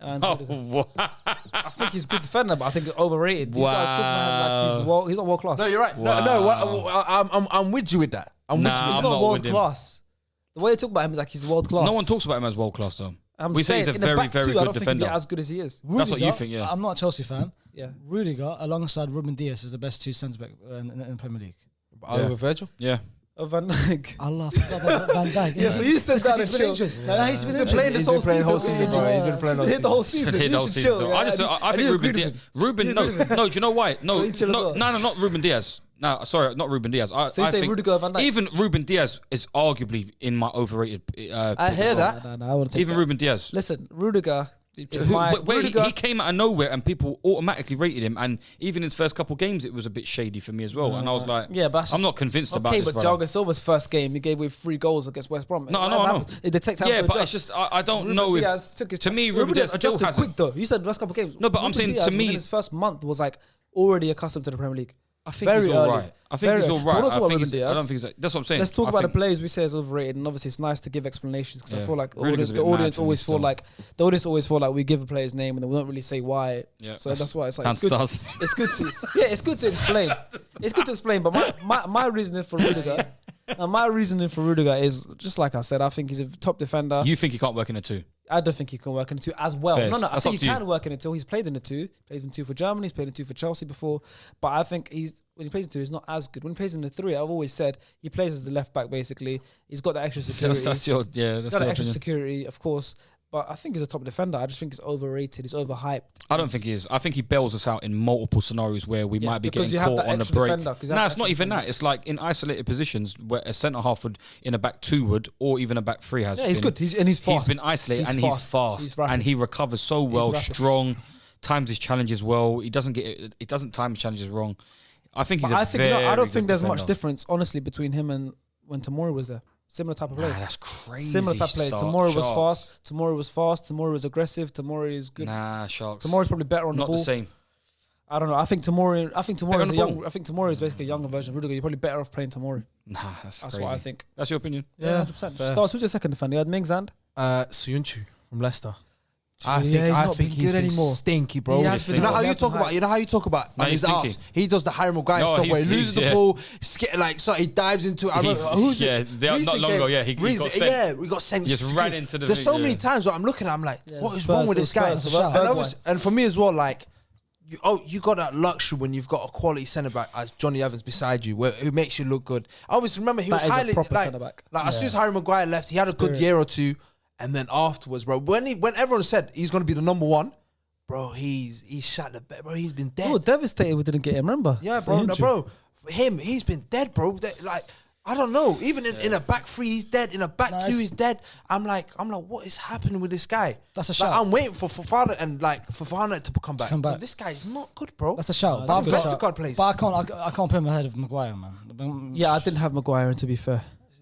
[SPEAKER 1] And
[SPEAKER 4] Oh
[SPEAKER 1] Rudiger.
[SPEAKER 4] wow.
[SPEAKER 1] I think he's a good defender, but I think he's overrated. These guys talk about him like he's not world class.
[SPEAKER 3] No, you're right. I'm with you with that. I'm with you.
[SPEAKER 1] He's
[SPEAKER 4] I'm
[SPEAKER 1] not
[SPEAKER 4] not
[SPEAKER 1] world
[SPEAKER 4] with him.
[SPEAKER 1] class. The way they talk about him is like he's world class.
[SPEAKER 4] No one talks about him as world class though.
[SPEAKER 1] I'm
[SPEAKER 4] We say
[SPEAKER 1] saying,
[SPEAKER 4] he's a
[SPEAKER 1] in the
[SPEAKER 4] very,
[SPEAKER 1] back
[SPEAKER 4] very
[SPEAKER 1] two, I
[SPEAKER 4] good
[SPEAKER 1] don't think
[SPEAKER 4] defender.
[SPEAKER 1] he'll be as good as he is.
[SPEAKER 4] That's what you think, yeah.
[SPEAKER 2] I'm not a Chelsea fan.
[SPEAKER 1] Yeah.
[SPEAKER 2] Rudiger, alongside Ruben Diaz, is the best two centre back in the Premier League.
[SPEAKER 3] Over Virgil.
[SPEAKER 4] Yeah.
[SPEAKER 1] Van Dijk.
[SPEAKER 2] I love Van Dijk.
[SPEAKER 1] Yeah, so you said that
[SPEAKER 2] he's been injured.
[SPEAKER 1] He's been playing this
[SPEAKER 3] He's been
[SPEAKER 1] whole
[SPEAKER 3] playing
[SPEAKER 1] season.
[SPEAKER 3] bro. He's been playing all
[SPEAKER 1] Hit the whole
[SPEAKER 3] season.
[SPEAKER 1] season.
[SPEAKER 4] Hit the whole season. So I think Ruben Diaz. No, do you know why? No,
[SPEAKER 1] he's chill as well.
[SPEAKER 4] no, not Ruben Diaz. No, sorry, not Ruben Diaz.
[SPEAKER 1] So you say
[SPEAKER 4] think
[SPEAKER 1] Rudiger, Van Dijk?
[SPEAKER 4] Even Ruben Diaz is arguably in my overrated.
[SPEAKER 3] I hear that.
[SPEAKER 1] No, I want to take
[SPEAKER 4] Even
[SPEAKER 1] that.
[SPEAKER 4] Ruben Diaz.
[SPEAKER 1] Listen, Rudiger is
[SPEAKER 4] Who-
[SPEAKER 1] my...
[SPEAKER 4] where
[SPEAKER 1] Rudiger,
[SPEAKER 4] he came out of nowhere and people automatically rated him, and even his first couple games it was a bit shady for me as well. And I was like,
[SPEAKER 1] yeah, but
[SPEAKER 4] I'm not convinced about
[SPEAKER 1] okay,
[SPEAKER 4] this.
[SPEAKER 1] but
[SPEAKER 4] brother.
[SPEAKER 1] Thiago Silva's first game, he gave away 3 goals against West Brom.
[SPEAKER 4] No, I know.
[SPEAKER 1] It detects
[SPEAKER 4] Yeah, but it's just I don't
[SPEAKER 1] Ruben
[SPEAKER 4] know
[SPEAKER 1] Diaz
[SPEAKER 4] if
[SPEAKER 1] took his
[SPEAKER 4] to me
[SPEAKER 1] Ruben
[SPEAKER 4] Ruben Diaz still
[SPEAKER 1] adjusted
[SPEAKER 4] hasn't.
[SPEAKER 1] quick though. You said last couple of games.
[SPEAKER 4] No, but I'm
[SPEAKER 1] Ruben
[SPEAKER 4] saying
[SPEAKER 1] Diaz,
[SPEAKER 4] to me-
[SPEAKER 1] within his first month was like already accustomed to the Premier League.
[SPEAKER 4] I think
[SPEAKER 1] Very
[SPEAKER 4] he's all
[SPEAKER 1] early.
[SPEAKER 4] right. I think
[SPEAKER 1] Very
[SPEAKER 4] he's all
[SPEAKER 1] early.
[SPEAKER 4] right.
[SPEAKER 1] But also
[SPEAKER 4] I
[SPEAKER 1] about
[SPEAKER 4] think
[SPEAKER 1] Ruben
[SPEAKER 4] he's- I
[SPEAKER 1] Diaz.
[SPEAKER 4] don't think that's what I'm saying.
[SPEAKER 1] Let's talk
[SPEAKER 4] I
[SPEAKER 1] about the
[SPEAKER 4] think-
[SPEAKER 1] players we say is overrated, and obviously it's nice to give explanations because I
[SPEAKER 4] Yeah.
[SPEAKER 1] feel like
[SPEAKER 4] Rudiger's a
[SPEAKER 1] the
[SPEAKER 4] bit mad
[SPEAKER 1] audience
[SPEAKER 4] to me
[SPEAKER 1] always feel
[SPEAKER 4] still.
[SPEAKER 1] like we give a player's name and then we don't really say why.
[SPEAKER 4] Yeah,
[SPEAKER 1] So that's why it's like
[SPEAKER 4] and
[SPEAKER 1] it's good.
[SPEAKER 4] stars.
[SPEAKER 1] It's good to it's good to explain. It's good to explain. But my reasoning for Rudiger, is just like I said. I think he's a top defender.
[SPEAKER 4] You think he can't work in a two?
[SPEAKER 1] I don't think he can work in the 2 as well.
[SPEAKER 4] Fairs.
[SPEAKER 1] No, I
[SPEAKER 4] That's
[SPEAKER 1] think
[SPEAKER 4] up
[SPEAKER 1] he
[SPEAKER 4] to
[SPEAKER 1] can
[SPEAKER 4] you.
[SPEAKER 1] work in the 2. He's played in the 2. Played in 2 for Germany. He's played in 2 for Chelsea before. But I think when he plays in 2, he's not as good. When he plays in the 3, I've always said he plays as the left back. Basically, he's got that extra security.
[SPEAKER 4] That's your
[SPEAKER 1] He's
[SPEAKER 4] that's
[SPEAKER 1] got
[SPEAKER 4] your
[SPEAKER 1] that extra
[SPEAKER 4] opinion.
[SPEAKER 1] security, of course. But I think he's a top defender. I just think he's overrated. He's overhyped.
[SPEAKER 4] I don't think he is. I think he bails us out in multiple scenarios where we
[SPEAKER 1] Yes,
[SPEAKER 4] might be
[SPEAKER 1] because
[SPEAKER 4] getting
[SPEAKER 1] you have
[SPEAKER 4] caught
[SPEAKER 1] that
[SPEAKER 4] on the
[SPEAKER 1] extra
[SPEAKER 4] break.
[SPEAKER 1] defender, 'cause you have
[SPEAKER 4] No,
[SPEAKER 1] that
[SPEAKER 4] it's not
[SPEAKER 1] extra
[SPEAKER 4] even that.
[SPEAKER 1] defender.
[SPEAKER 4] It's like in isolated positions where a centre half would in a back 2 would, or even a back 3 has.
[SPEAKER 1] Yeah, he's
[SPEAKER 4] been-
[SPEAKER 1] good. He's fast.
[SPEAKER 4] He's been isolated and he's fast,
[SPEAKER 1] He's rapid.
[SPEAKER 4] and he recovers so well,
[SPEAKER 1] rapid.
[SPEAKER 4] strong. Times his challenges well. He doesn't time his challenges wrong. I think he's.
[SPEAKER 1] But I don't
[SPEAKER 4] good
[SPEAKER 1] think there's much
[SPEAKER 4] defender.
[SPEAKER 1] difference, honestly, between him and when Tomori was there. Similar type of
[SPEAKER 4] Nah,
[SPEAKER 1] players.
[SPEAKER 4] that's crazy.
[SPEAKER 1] Similar type of players.
[SPEAKER 4] Stark.
[SPEAKER 1] Tomori was
[SPEAKER 4] Sharks.
[SPEAKER 1] fast. Tomori was fast. Tomori was aggressive. Tomori is good.
[SPEAKER 4] Nah, Sharks.
[SPEAKER 1] Tomori's probably better on
[SPEAKER 4] not
[SPEAKER 1] the ball.
[SPEAKER 4] the same.
[SPEAKER 1] I don't know. I think Tomori
[SPEAKER 4] Better
[SPEAKER 1] is
[SPEAKER 4] on the ball.
[SPEAKER 1] I think Tomori is basically a younger version of Rudiger. You're probably better off playing Tomori.
[SPEAKER 4] Nah, that's
[SPEAKER 1] That's
[SPEAKER 4] crazy.
[SPEAKER 1] what I think.
[SPEAKER 4] That's your opinion.
[SPEAKER 1] Yeah, 100%. Stars, who's your second defender? You had Mings and?
[SPEAKER 3] Soyuncu from Leicester. I
[SPEAKER 1] Yeah,
[SPEAKER 3] think
[SPEAKER 1] he's
[SPEAKER 3] I
[SPEAKER 1] not
[SPEAKER 3] think
[SPEAKER 1] been
[SPEAKER 3] he's
[SPEAKER 1] good
[SPEAKER 3] been
[SPEAKER 1] anymore.
[SPEAKER 3] stinky, bro.
[SPEAKER 1] He has been
[SPEAKER 3] You know
[SPEAKER 1] good.
[SPEAKER 3] how
[SPEAKER 1] He
[SPEAKER 3] you
[SPEAKER 1] has
[SPEAKER 3] talk
[SPEAKER 1] been
[SPEAKER 3] about. You know how you talk about
[SPEAKER 4] No,
[SPEAKER 3] on
[SPEAKER 4] he's
[SPEAKER 3] his
[SPEAKER 4] stinky.
[SPEAKER 3] ass. He does the Harry Maguire
[SPEAKER 4] No,
[SPEAKER 3] stuff where he
[SPEAKER 4] he's-
[SPEAKER 3] loses the
[SPEAKER 4] yeah.
[SPEAKER 3] ball, so he dives into. I remember, who's
[SPEAKER 4] yeah,
[SPEAKER 3] it?
[SPEAKER 4] they are not
[SPEAKER 3] Recent
[SPEAKER 4] long
[SPEAKER 3] game.
[SPEAKER 4] ago. Yeah, he got
[SPEAKER 3] Recent-
[SPEAKER 4] sent.
[SPEAKER 3] Yeah, we got sent.
[SPEAKER 4] He just ran into the
[SPEAKER 3] There's
[SPEAKER 4] thing,
[SPEAKER 3] so many
[SPEAKER 4] yeah.
[SPEAKER 3] times where I'm looking at. I'm like,
[SPEAKER 1] Yeah,
[SPEAKER 3] what is
[SPEAKER 1] Spurs-
[SPEAKER 3] wrong with this guy?
[SPEAKER 1] Spurs- Spurs-
[SPEAKER 3] And for me as well, like. You got that luxury when you've got a quality centre back as Johnny Evans beside you, who makes you look good. Obviously, remember he
[SPEAKER 1] That
[SPEAKER 3] was
[SPEAKER 1] is a
[SPEAKER 3] highly
[SPEAKER 1] proper
[SPEAKER 3] like
[SPEAKER 1] centre-back.
[SPEAKER 3] as soon as Harry Maguire left, he had a good
[SPEAKER 1] Experience.
[SPEAKER 3] year or two, and then afterwards, bro, when everyone said he's going to be the number 1, bro, he's shot the bed, bro. He's been dead.
[SPEAKER 1] We were devastated we didn't get him, remember?
[SPEAKER 3] Yeah, bro, no,
[SPEAKER 1] Soyuncu.
[SPEAKER 3] bro. For him, he's been dead, bro. Like, I don't know. Even in a back 3, he's dead. In a back 2, he's dead. I'm like, what is happening with this guy?
[SPEAKER 2] That's a
[SPEAKER 3] Like,
[SPEAKER 2] shout.
[SPEAKER 3] I'm waiting for Fofana and Fofana to come back.
[SPEAKER 2] come back.
[SPEAKER 3] But this guy's not good, bro.
[SPEAKER 2] That's a shout.
[SPEAKER 1] that's a good
[SPEAKER 3] Vestergaard plays.
[SPEAKER 2] But I can't put him ahead of Maguire, man.
[SPEAKER 1] Yeah, I didn't have Maguire, to be fair.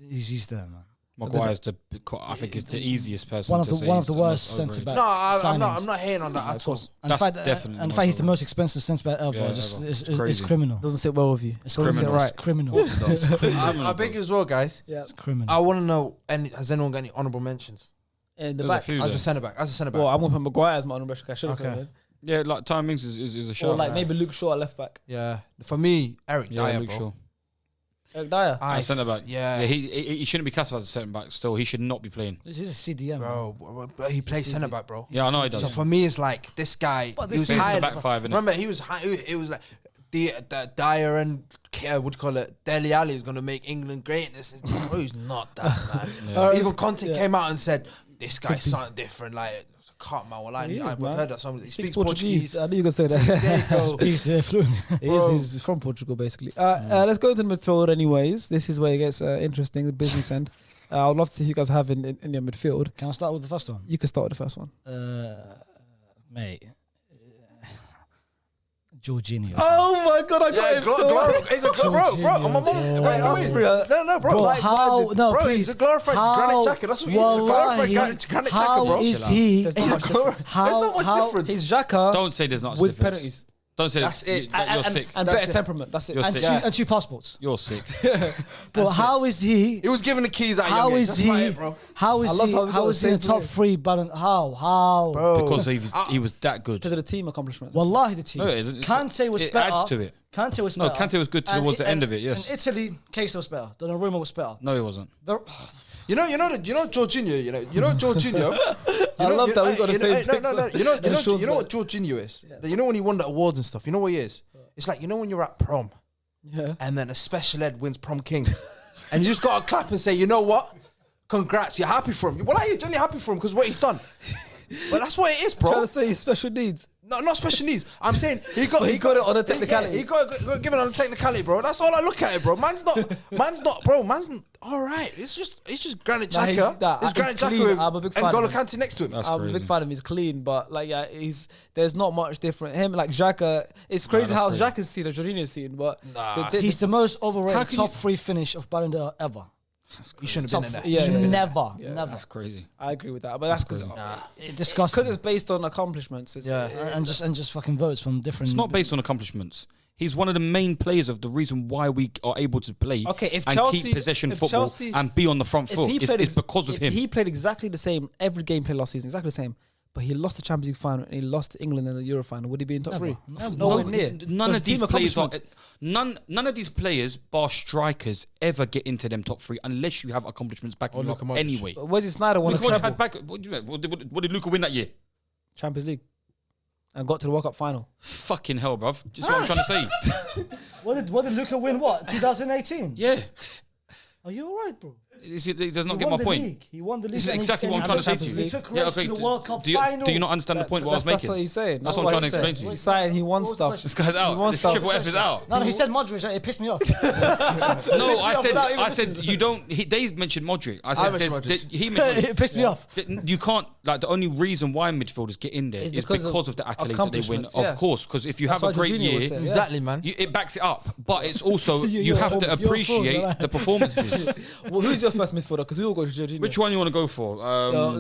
[SPEAKER 2] He's there, man.
[SPEAKER 4] Maguire's I think is the easiest person.
[SPEAKER 2] One of
[SPEAKER 4] to
[SPEAKER 2] the
[SPEAKER 4] say
[SPEAKER 2] one
[SPEAKER 4] he's
[SPEAKER 2] of the
[SPEAKER 4] most
[SPEAKER 2] worst centre
[SPEAKER 4] overrated.
[SPEAKER 2] back.
[SPEAKER 3] No, I'm
[SPEAKER 2] signings.
[SPEAKER 3] not hating on that at all.
[SPEAKER 2] And
[SPEAKER 4] That's
[SPEAKER 2] the fact,
[SPEAKER 4] definitely
[SPEAKER 2] and the
[SPEAKER 4] the
[SPEAKER 2] fact he's
[SPEAKER 4] most
[SPEAKER 2] the most expensive centre back ever,
[SPEAKER 4] Yeah,
[SPEAKER 2] just
[SPEAKER 4] ever.
[SPEAKER 2] is
[SPEAKER 4] It's crazy.
[SPEAKER 2] criminal.
[SPEAKER 1] Doesn't sit well with you.
[SPEAKER 2] It's
[SPEAKER 1] Doesn't sit
[SPEAKER 2] criminal.
[SPEAKER 1] right.
[SPEAKER 2] It's criminal.
[SPEAKER 3] I beg you as well, guys.
[SPEAKER 1] Yeah.
[SPEAKER 2] It's criminal.
[SPEAKER 3] I want to know, has anyone got any honourable mentions
[SPEAKER 1] In the
[SPEAKER 4] There's a
[SPEAKER 1] back.
[SPEAKER 4] few
[SPEAKER 3] as
[SPEAKER 4] there.
[SPEAKER 3] a centre back? As a centre back.
[SPEAKER 1] Well, I'm going to put Maguire as my honourable mention. I should have
[SPEAKER 3] Okay.
[SPEAKER 1] put him
[SPEAKER 4] Yeah, like Time Mings is a
[SPEAKER 1] in.
[SPEAKER 4] shout.
[SPEAKER 1] Or like maybe Luke Shaw at left back.
[SPEAKER 3] Yeah, for me, Eric
[SPEAKER 4] yeah,
[SPEAKER 3] Dyer,
[SPEAKER 4] Luke
[SPEAKER 3] bro.
[SPEAKER 4] Shaw.
[SPEAKER 1] Eric Dyer.
[SPEAKER 4] As centre back.
[SPEAKER 3] Yeah,
[SPEAKER 4] Yeah, he shouldn't be classified as a centre back. Still, he should not be playing.
[SPEAKER 2] He's a CDM,
[SPEAKER 3] bro. He plays centre back, bro.
[SPEAKER 4] Yeah, I know he does.
[SPEAKER 3] So for me, it's like this guy.
[SPEAKER 2] But
[SPEAKER 3] He
[SPEAKER 2] this
[SPEAKER 3] was
[SPEAKER 2] is the
[SPEAKER 3] high.
[SPEAKER 4] back five, innit?
[SPEAKER 3] Remember, he was high. It was like the Dyer and what do you call it? Dele Alli is gonna make England great. And bro, he's not that man.
[SPEAKER 4] Yeah.
[SPEAKER 3] Even Conte came out and said this guy's something different. Like, can't man. Well,
[SPEAKER 1] He is,
[SPEAKER 3] I've
[SPEAKER 1] man.
[SPEAKER 3] heard that song. He speaks
[SPEAKER 1] Portuguese.
[SPEAKER 3] Portuguese.
[SPEAKER 1] I knew you were going to say
[SPEAKER 3] There
[SPEAKER 1] that.
[SPEAKER 3] you go.
[SPEAKER 2] He's fluent.
[SPEAKER 1] He's from Portugal, basically. Let's go to the midfield anyways. This is where it gets interesting, the business end. I'd love to see who you guys have in your midfield.
[SPEAKER 2] Can I start with the first one?
[SPEAKER 1] You can start with the first one.
[SPEAKER 2] Mate. Jorginho.
[SPEAKER 1] Oh my god, I got him.
[SPEAKER 3] He's a bro. On my mom.
[SPEAKER 1] Wait, Austria.
[SPEAKER 3] No, bro.
[SPEAKER 2] Bro, how? No,
[SPEAKER 3] bro,
[SPEAKER 2] please.
[SPEAKER 3] he's a glorified Granit Xhaka. That's what he is. A glorified Granit Xhaka, bro.
[SPEAKER 2] How is he?
[SPEAKER 1] There's not much difference.
[SPEAKER 3] There's not much difference.
[SPEAKER 1] He's Xhaka
[SPEAKER 4] Don't say there's not a
[SPEAKER 1] with
[SPEAKER 4] difference.
[SPEAKER 1] penalties.
[SPEAKER 4] Don't say
[SPEAKER 3] That's it.
[SPEAKER 4] You're sick.
[SPEAKER 1] And
[SPEAKER 3] That's
[SPEAKER 1] better
[SPEAKER 3] it.
[SPEAKER 1] temperament. That's it.
[SPEAKER 4] You're
[SPEAKER 2] And
[SPEAKER 4] sick.
[SPEAKER 2] two passports.
[SPEAKER 4] You're sick.
[SPEAKER 2] But how is he?
[SPEAKER 3] He was given the keys at a
[SPEAKER 2] How
[SPEAKER 3] young age.
[SPEAKER 2] is
[SPEAKER 3] That's about
[SPEAKER 2] he?
[SPEAKER 3] it, bro.
[SPEAKER 2] How is
[SPEAKER 1] I love
[SPEAKER 2] he?
[SPEAKER 1] how we got
[SPEAKER 2] How
[SPEAKER 1] the
[SPEAKER 2] is he in
[SPEAKER 1] same
[SPEAKER 2] the top
[SPEAKER 1] player.
[SPEAKER 2] 3 Ballon? How?
[SPEAKER 3] Bro.
[SPEAKER 4] Because he was that good.
[SPEAKER 1] Because of the team accomplishments.
[SPEAKER 2] Wallahi, the team.
[SPEAKER 4] No, it
[SPEAKER 2] Kante was
[SPEAKER 4] it
[SPEAKER 2] better.
[SPEAKER 4] adds to it.
[SPEAKER 2] Kante was
[SPEAKER 4] No,
[SPEAKER 2] better.
[SPEAKER 4] Kante was good towards the end of it, yes.
[SPEAKER 2] In Italy, Queso was better. Donnarumma was better.
[SPEAKER 4] No, he wasn't.
[SPEAKER 3] You know Jorginho. You know Jorginho.
[SPEAKER 1] I love that we got the same
[SPEAKER 3] No.
[SPEAKER 1] picks.
[SPEAKER 3] You know what Jorginho is. You know when he won the awards and stuff. You know what he is. It's like, you know when you're at prom,
[SPEAKER 1] Yeah.
[SPEAKER 3] and then a special ed wins prom king, and you just gotta clap and say, you know what? Congrats, you're happy for him. Well, you're genuinely happy for him because what he's done. But that's what it is, bro.
[SPEAKER 1] Trying to say he's special needs.
[SPEAKER 3] No, not special needs. I'm saying he got
[SPEAKER 1] He got it on a technicality.
[SPEAKER 3] Yeah, he got given on a technicality, bro. That's all I look at it, bro. Man's not, bro. Man's all right. It's just Granit
[SPEAKER 1] Nah, he's-
[SPEAKER 3] Xhaka.
[SPEAKER 1] nah,
[SPEAKER 3] It's Granit
[SPEAKER 1] he's
[SPEAKER 3] Xhaka
[SPEAKER 1] clean.
[SPEAKER 3] with
[SPEAKER 1] I'm a big fan
[SPEAKER 3] N'Golo
[SPEAKER 1] of him.
[SPEAKER 3] Kante next to him.
[SPEAKER 4] That's
[SPEAKER 1] I'm a
[SPEAKER 4] crazy.
[SPEAKER 1] big fan of him. He's clean, but like there's not much different. Him like Xhaka, it's crazy how Xhaka's seen and Jorginho's seen, but
[SPEAKER 2] He's the most overrated
[SPEAKER 4] How can
[SPEAKER 2] top 3 finish of Ballon d'Or ever.
[SPEAKER 3] He shouldn't
[SPEAKER 1] top
[SPEAKER 3] have been in there.
[SPEAKER 1] yeah,
[SPEAKER 3] He shouldn't have been in there.
[SPEAKER 2] Never.
[SPEAKER 4] That's crazy.
[SPEAKER 1] I agree with that. But that's because
[SPEAKER 2] Disgusting.
[SPEAKER 1] it's based on accomplishments. It's,
[SPEAKER 3] Yeah.
[SPEAKER 2] and just fucking votes from different.
[SPEAKER 4] It's not based on accomplishments. He's one of the main players of the reason why we are able to play
[SPEAKER 1] Okay, if
[SPEAKER 4] and
[SPEAKER 1] Chelsea-
[SPEAKER 4] keep possession
[SPEAKER 1] if
[SPEAKER 4] football
[SPEAKER 1] Chelsea-
[SPEAKER 4] and be on the front foot. It's because of
[SPEAKER 1] if
[SPEAKER 4] him.
[SPEAKER 1] he played exactly the same every game played last season, exactly the same, but he lost the Champions League final and he lost to England in the Euro final, would he be in top
[SPEAKER 2] Never.
[SPEAKER 1] 3?
[SPEAKER 2] Never.
[SPEAKER 1] Nowhere near.
[SPEAKER 4] None
[SPEAKER 1] So
[SPEAKER 4] of
[SPEAKER 1] it's
[SPEAKER 4] these
[SPEAKER 1] team
[SPEAKER 4] players are.
[SPEAKER 1] accomplishments.
[SPEAKER 4] None of these players, bar strikers, ever get into them top 3 unless you have accomplishments backing you
[SPEAKER 3] Luka
[SPEAKER 4] up
[SPEAKER 3] Modric.
[SPEAKER 4] anyway.
[SPEAKER 1] But Wesley Sneijder won a
[SPEAKER 4] Luka Modric
[SPEAKER 1] treble,
[SPEAKER 4] had back. What did Luka win that year?
[SPEAKER 1] Champions League, and got to the World Cup final.
[SPEAKER 4] Fucking hell, bruv. Just what I'm trying to say.
[SPEAKER 2] What did Luka win? What 2018?
[SPEAKER 4] Yeah.
[SPEAKER 2] Are you alright, bro?
[SPEAKER 4] Does not
[SPEAKER 2] He
[SPEAKER 4] get
[SPEAKER 2] won
[SPEAKER 4] my
[SPEAKER 2] the
[SPEAKER 4] point.
[SPEAKER 2] league. He won the league.
[SPEAKER 4] This is
[SPEAKER 2] and he-
[SPEAKER 4] exactly
[SPEAKER 2] and
[SPEAKER 4] what I'm
[SPEAKER 2] he
[SPEAKER 4] trying to say
[SPEAKER 2] took-
[SPEAKER 4] to you.
[SPEAKER 2] He took
[SPEAKER 4] Yeah,
[SPEAKER 2] Reds
[SPEAKER 4] okay.
[SPEAKER 2] to the World Cup
[SPEAKER 4] Do you
[SPEAKER 2] final.
[SPEAKER 4] not understand the point what I was
[SPEAKER 1] That's
[SPEAKER 4] making?
[SPEAKER 1] what he's saying.
[SPEAKER 4] That's what I'm trying to explain to you.
[SPEAKER 1] He's saying he won
[SPEAKER 2] What was the
[SPEAKER 1] stuff.
[SPEAKER 2] question?
[SPEAKER 4] This guy's
[SPEAKER 1] He
[SPEAKER 4] out.
[SPEAKER 1] wants
[SPEAKER 4] This
[SPEAKER 1] stuff.
[SPEAKER 4] triple F is out.
[SPEAKER 2] No, he said Modric. It pissed me off.
[SPEAKER 4] No, I
[SPEAKER 2] without even
[SPEAKER 4] said you don't. They mentioned Modric. I said
[SPEAKER 3] mentioned
[SPEAKER 4] there's-
[SPEAKER 3] Modric.
[SPEAKER 4] he mentioned
[SPEAKER 2] It pissed me off.
[SPEAKER 4] You can't like the only reason why midfielders get in there
[SPEAKER 1] It's
[SPEAKER 4] is
[SPEAKER 1] because
[SPEAKER 4] because
[SPEAKER 1] of
[SPEAKER 4] of the accolades that they win.
[SPEAKER 1] accomplishments, yeah.
[SPEAKER 4] Of course, because if you
[SPEAKER 1] That's
[SPEAKER 4] have a
[SPEAKER 1] why
[SPEAKER 4] great
[SPEAKER 1] Jorginho was
[SPEAKER 4] year,
[SPEAKER 1] there.
[SPEAKER 3] Exactly, man.
[SPEAKER 4] it backs it up. But it's also you
[SPEAKER 2] Your
[SPEAKER 4] have to
[SPEAKER 2] performance, your
[SPEAKER 4] appreciate
[SPEAKER 2] fault,
[SPEAKER 4] the performances.
[SPEAKER 1] Well, who's your first midfielder? Because we all go to Jorginho.
[SPEAKER 4] Which one you want to go for?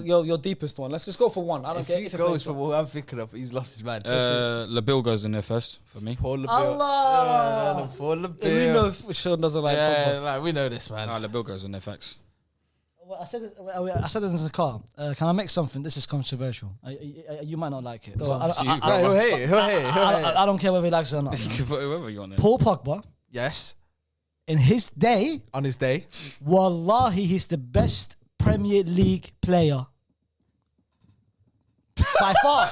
[SPEAKER 1] Your deepest one. Let's just go for one. I don't
[SPEAKER 3] If
[SPEAKER 1] care
[SPEAKER 3] he
[SPEAKER 1] if it
[SPEAKER 3] goes
[SPEAKER 1] plays
[SPEAKER 3] for what I'm thinking of, he's lost his man.
[SPEAKER 4] Labil goes in there first for me.
[SPEAKER 3] Paul Labil.
[SPEAKER 2] Allah.
[SPEAKER 3] Paul
[SPEAKER 1] We know
[SPEAKER 3] Labil.
[SPEAKER 1] if Sean doesn't like
[SPEAKER 3] Yeah,
[SPEAKER 1] football.
[SPEAKER 3] like we know this, man.
[SPEAKER 4] Labil goes in there, facts.
[SPEAKER 2] Well, I said this in the car. Can I make something? This is controversial. You might not like it. So
[SPEAKER 1] on.
[SPEAKER 2] I-
[SPEAKER 3] He'll hate it. He'll hate it. He'll hate it.
[SPEAKER 2] I don't care whether he likes it or not.
[SPEAKER 4] You can put whoever you want there.
[SPEAKER 2] Paul Pogba,
[SPEAKER 3] Yes,
[SPEAKER 2] in his day,
[SPEAKER 3] on his day.
[SPEAKER 2] wallahi, he's the best Premier League player. By far.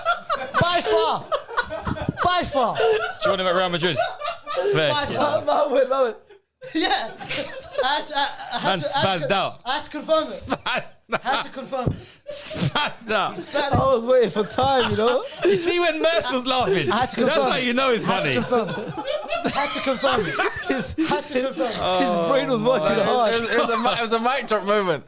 [SPEAKER 2] By far. By far.
[SPEAKER 4] Do you want him at Real Madrid? Fair.
[SPEAKER 2] By far.
[SPEAKER 1] Moment.
[SPEAKER 2] Yeah.
[SPEAKER 4] Man spazzed out.
[SPEAKER 2] I had to confirm it. I had to confirm it.
[SPEAKER 4] Spazzed out.
[SPEAKER 1] I was waiting for time, you know.
[SPEAKER 4] You see when Mercer's laughing?
[SPEAKER 2] I had to
[SPEAKER 4] That's
[SPEAKER 2] confirm.
[SPEAKER 4] how you know it's
[SPEAKER 2] Had to
[SPEAKER 4] funny.
[SPEAKER 2] confirm it. Had to confirm it. Had to confirm it.
[SPEAKER 1] His brain was working hard.
[SPEAKER 3] It was a mic drop moment.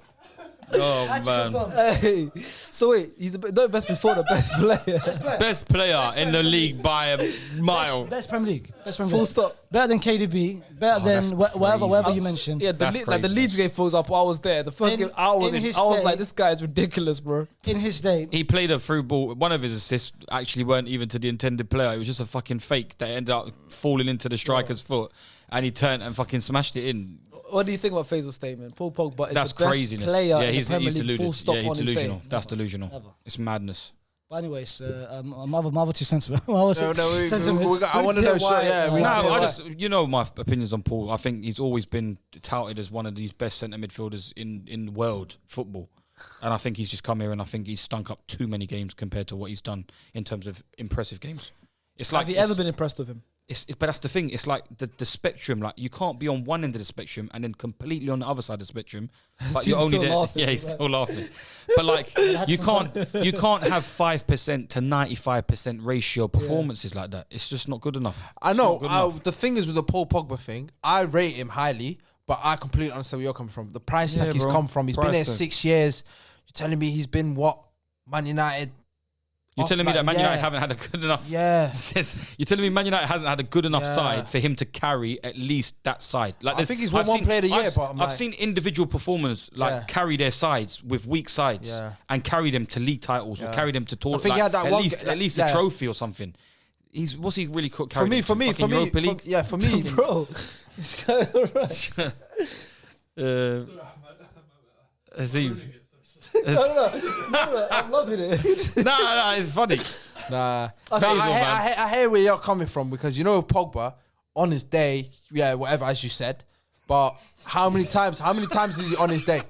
[SPEAKER 4] Oh
[SPEAKER 2] Had to
[SPEAKER 4] man.
[SPEAKER 2] confirm it.
[SPEAKER 1] Hey, so wait, he's the best before the best player.
[SPEAKER 4] Best player in the league by a mile.
[SPEAKER 2] Best Premier League. Best Premier
[SPEAKER 1] Full
[SPEAKER 2] League.
[SPEAKER 1] stop.
[SPEAKER 2] Better than KDB. Better
[SPEAKER 4] that's
[SPEAKER 2] than whatever
[SPEAKER 4] crazy.
[SPEAKER 2] you mentioned.
[SPEAKER 1] Yeah,
[SPEAKER 4] That's
[SPEAKER 1] like the
[SPEAKER 4] crazy.
[SPEAKER 1] Leeds game fills up. I was there. The first
[SPEAKER 2] In-
[SPEAKER 1] game, I was
[SPEAKER 2] in
[SPEAKER 1] in.
[SPEAKER 2] his
[SPEAKER 1] I was
[SPEAKER 2] day-
[SPEAKER 1] like, this guy is ridiculous, bro.
[SPEAKER 2] In his day,
[SPEAKER 4] He played a through ball. One of his assists actually weren't even to the intended player. It was just a fucking fake that ended up falling into the striker's foot, and he turned and fucking smashed it in.
[SPEAKER 1] What do you think about Faisal's statement? Paul Pogba is
[SPEAKER 4] That's
[SPEAKER 1] the best
[SPEAKER 4] craziness.
[SPEAKER 1] player
[SPEAKER 4] Yeah,
[SPEAKER 1] in
[SPEAKER 4] he's
[SPEAKER 1] the Premier League,
[SPEAKER 4] deluded.
[SPEAKER 1] full stop
[SPEAKER 4] Yeah, he's
[SPEAKER 1] on his day.
[SPEAKER 4] delusional. That's delusional.
[SPEAKER 2] Never.
[SPEAKER 4] It's madness.
[SPEAKER 2] but anyways, my other two sentiments. I want to
[SPEAKER 3] know. Sure, yeah, we
[SPEAKER 4] No,
[SPEAKER 3] know.
[SPEAKER 4] I just my opinions on Paul. I think he's always been touted as one of these best centre midfielders in world football, and I think he's just come here and I think he's stunk up too many games compared to what he's done in terms of impressive games. It's like
[SPEAKER 1] Have you ever been impressed with him?
[SPEAKER 4] but that's the thing. It's like the spectrum. Like you can't be on one end of the spectrum and then completely on the other side of the spectrum. But
[SPEAKER 1] He's
[SPEAKER 4] you're only
[SPEAKER 1] still
[SPEAKER 4] there.
[SPEAKER 1] laughing.
[SPEAKER 4] Yeah, he's still laughing. But like you can't have 5% to 95% ratio performances like that. It's just not good enough.
[SPEAKER 3] I
[SPEAKER 4] It's
[SPEAKER 3] know.
[SPEAKER 4] not good enough.
[SPEAKER 3] The thing is with the Paul Pogba thing, I rate him highly, But I completely understand where you're coming from. The price tag he's
[SPEAKER 4] bro.
[SPEAKER 3] come from. He's been here 6 years. You're telling me he's been what? Man United.
[SPEAKER 4] You're telling me that Man United haven't had a good enough.
[SPEAKER 3] Yeah.
[SPEAKER 4] You're telling me Man United hasn't had a good enough side for him to carry at least that side. Like
[SPEAKER 3] I think he's won one player of the year, but
[SPEAKER 4] I've seen individual performers carry their sides with weak sides and carry them to league titles or carry them to tour.
[SPEAKER 3] So I think he had that
[SPEAKER 4] at least a trophy or something. What's he really carried?
[SPEAKER 3] For me,
[SPEAKER 4] for me,
[SPEAKER 3] bro.
[SPEAKER 4] Azim.
[SPEAKER 1] No, I'm loving it.
[SPEAKER 4] No, it's funny.
[SPEAKER 3] Nah,
[SPEAKER 4] Faisal,
[SPEAKER 3] I hear where you're coming from because you know with Pogba on his day, whatever as you said. But how many times is he on his day?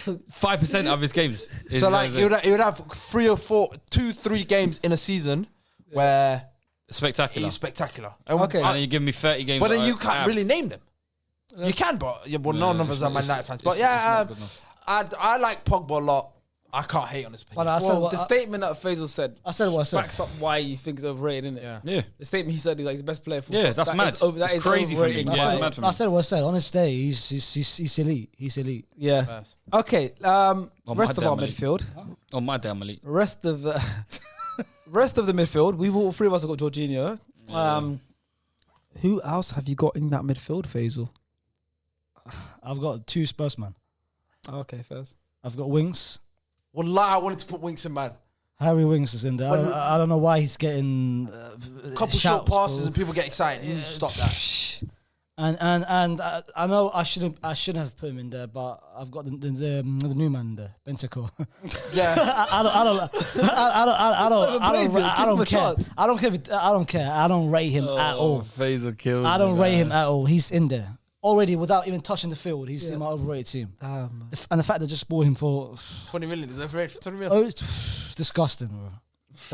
[SPEAKER 4] 5% of his games.
[SPEAKER 3] So like he would have 3 or 4, 2-3 games in a season where
[SPEAKER 4] spectacular.
[SPEAKER 3] he's spectacular.
[SPEAKER 1] Okay.
[SPEAKER 4] And then you give me 30 games.
[SPEAKER 3] But then you can't really name them. You can, but none of us are Man United fans. But I like Pogba a lot. I can't hate on his opinion.
[SPEAKER 1] Well, the statement that Faisal said,
[SPEAKER 2] I said what I said.
[SPEAKER 1] backs up why he thinks overrated, innit?
[SPEAKER 3] Yeah.
[SPEAKER 1] The statement he said, he's like the best player.
[SPEAKER 4] That's mad.
[SPEAKER 1] That is
[SPEAKER 4] crazy for me.
[SPEAKER 1] overrated.
[SPEAKER 4] Yeah, it's mad for me.
[SPEAKER 2] I said what I said. On his day, he's elite. He's elite.
[SPEAKER 1] Yeah.
[SPEAKER 3] Yes.
[SPEAKER 1] Okay. Rest of our midfield.
[SPEAKER 4] On my damn elite.
[SPEAKER 1] Rest of the midfield. All three of us have got Jorginho. Who else have you got in that midfield, Faisal?
[SPEAKER 2] I've got 2 Spurs, man.
[SPEAKER 1] Okay, first.
[SPEAKER 2] I've got Winks.
[SPEAKER 3] Wallah, I wanted to put Winks in, man.
[SPEAKER 2] Harry Winks is in there. I don't know why he's getting
[SPEAKER 3] Couple short passes and people get excited. You need to stop that.
[SPEAKER 2] And I know I shouldn't have put him in there, but I've got the new man in there, Bentancur.
[SPEAKER 3] Yeah.
[SPEAKER 2] I don't care. I don't care. I don't rate him at all.
[SPEAKER 4] Faisal killed.
[SPEAKER 2] I don't rate him at all. He's in there already without even touching the field. He's in my overrated team.
[SPEAKER 1] Damn.
[SPEAKER 2] And the fact they just bought him for
[SPEAKER 3] 20 million. Is overrated for 20 million?
[SPEAKER 2] oh, it's disgusting, bro.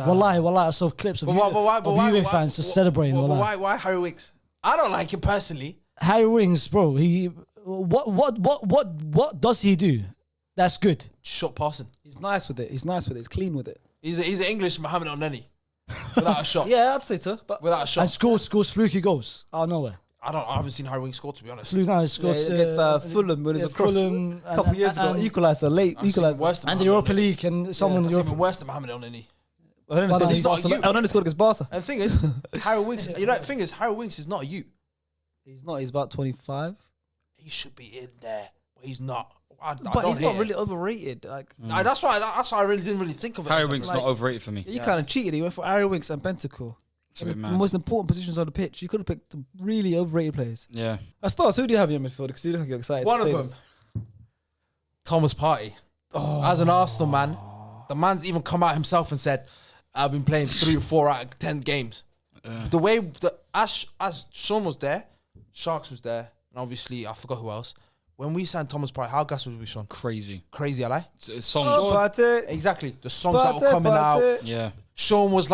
[SPEAKER 2] Wallahi, I saw clips of UA fans just celebrating.
[SPEAKER 3] Why Harry Winks? I don't like him personally.
[SPEAKER 2] Harry Winks, bro. What does he do? That's good.
[SPEAKER 3] Short passing.
[SPEAKER 1] He's nice with it. He's clean with it.
[SPEAKER 3] He's an English Mohamed El-Neni. Without a shot.
[SPEAKER 1] Yeah, I'd say so. But
[SPEAKER 3] Without a shot.
[SPEAKER 2] And scores fluky goals out of nowhere.
[SPEAKER 3] I haven't seen Harry Winks score, to be honest.
[SPEAKER 2] He scored
[SPEAKER 1] against Fulham when it was across
[SPEAKER 2] Fulham
[SPEAKER 1] a couple years ago. Equaliser, late equaliser.
[SPEAKER 3] Worse than
[SPEAKER 2] and the
[SPEAKER 3] Mohamed
[SPEAKER 2] Europa
[SPEAKER 3] El-Neni.
[SPEAKER 2] League and someone in
[SPEAKER 3] That's
[SPEAKER 2] Europe.
[SPEAKER 3] even worse than Mohamed El-Neni.
[SPEAKER 1] I scored against Barca.
[SPEAKER 3] And the thing is, Harry Winks, Harry Winks is not a youth.
[SPEAKER 1] He's not. He's about 25.
[SPEAKER 3] He should be in there, but he's not.
[SPEAKER 1] But he's not really overrated. Like
[SPEAKER 3] That's why I really didn't really think of it.
[SPEAKER 4] Harry Winks not overrated for me.
[SPEAKER 1] you kind of cheated. He went for Harry Winks and Bentancur.
[SPEAKER 4] It's a bit
[SPEAKER 1] The
[SPEAKER 4] mad.
[SPEAKER 1] most important positions on the pitch. You could have picked the really overrated players.
[SPEAKER 4] Yeah.
[SPEAKER 1] Stars, who do you have in your midfield? Because you look like you're excited.
[SPEAKER 3] One
[SPEAKER 1] to
[SPEAKER 3] of
[SPEAKER 1] say
[SPEAKER 3] them,
[SPEAKER 1] this.
[SPEAKER 3] Thomas Partey. As an Arsenal man, the man's even come out himself and said, "I've been playing 3 or 4 out of 10 games." The way as Sean was there, Sharks was there, and obviously I forgot who else. When we signed Thomas Partey, how gassed was we, Sean?
[SPEAKER 4] Crazy.
[SPEAKER 3] Crazy, I
[SPEAKER 4] Songs.
[SPEAKER 3] Exactly. The songs that were coming out.
[SPEAKER 4] Yeah.
[SPEAKER 3] Sean was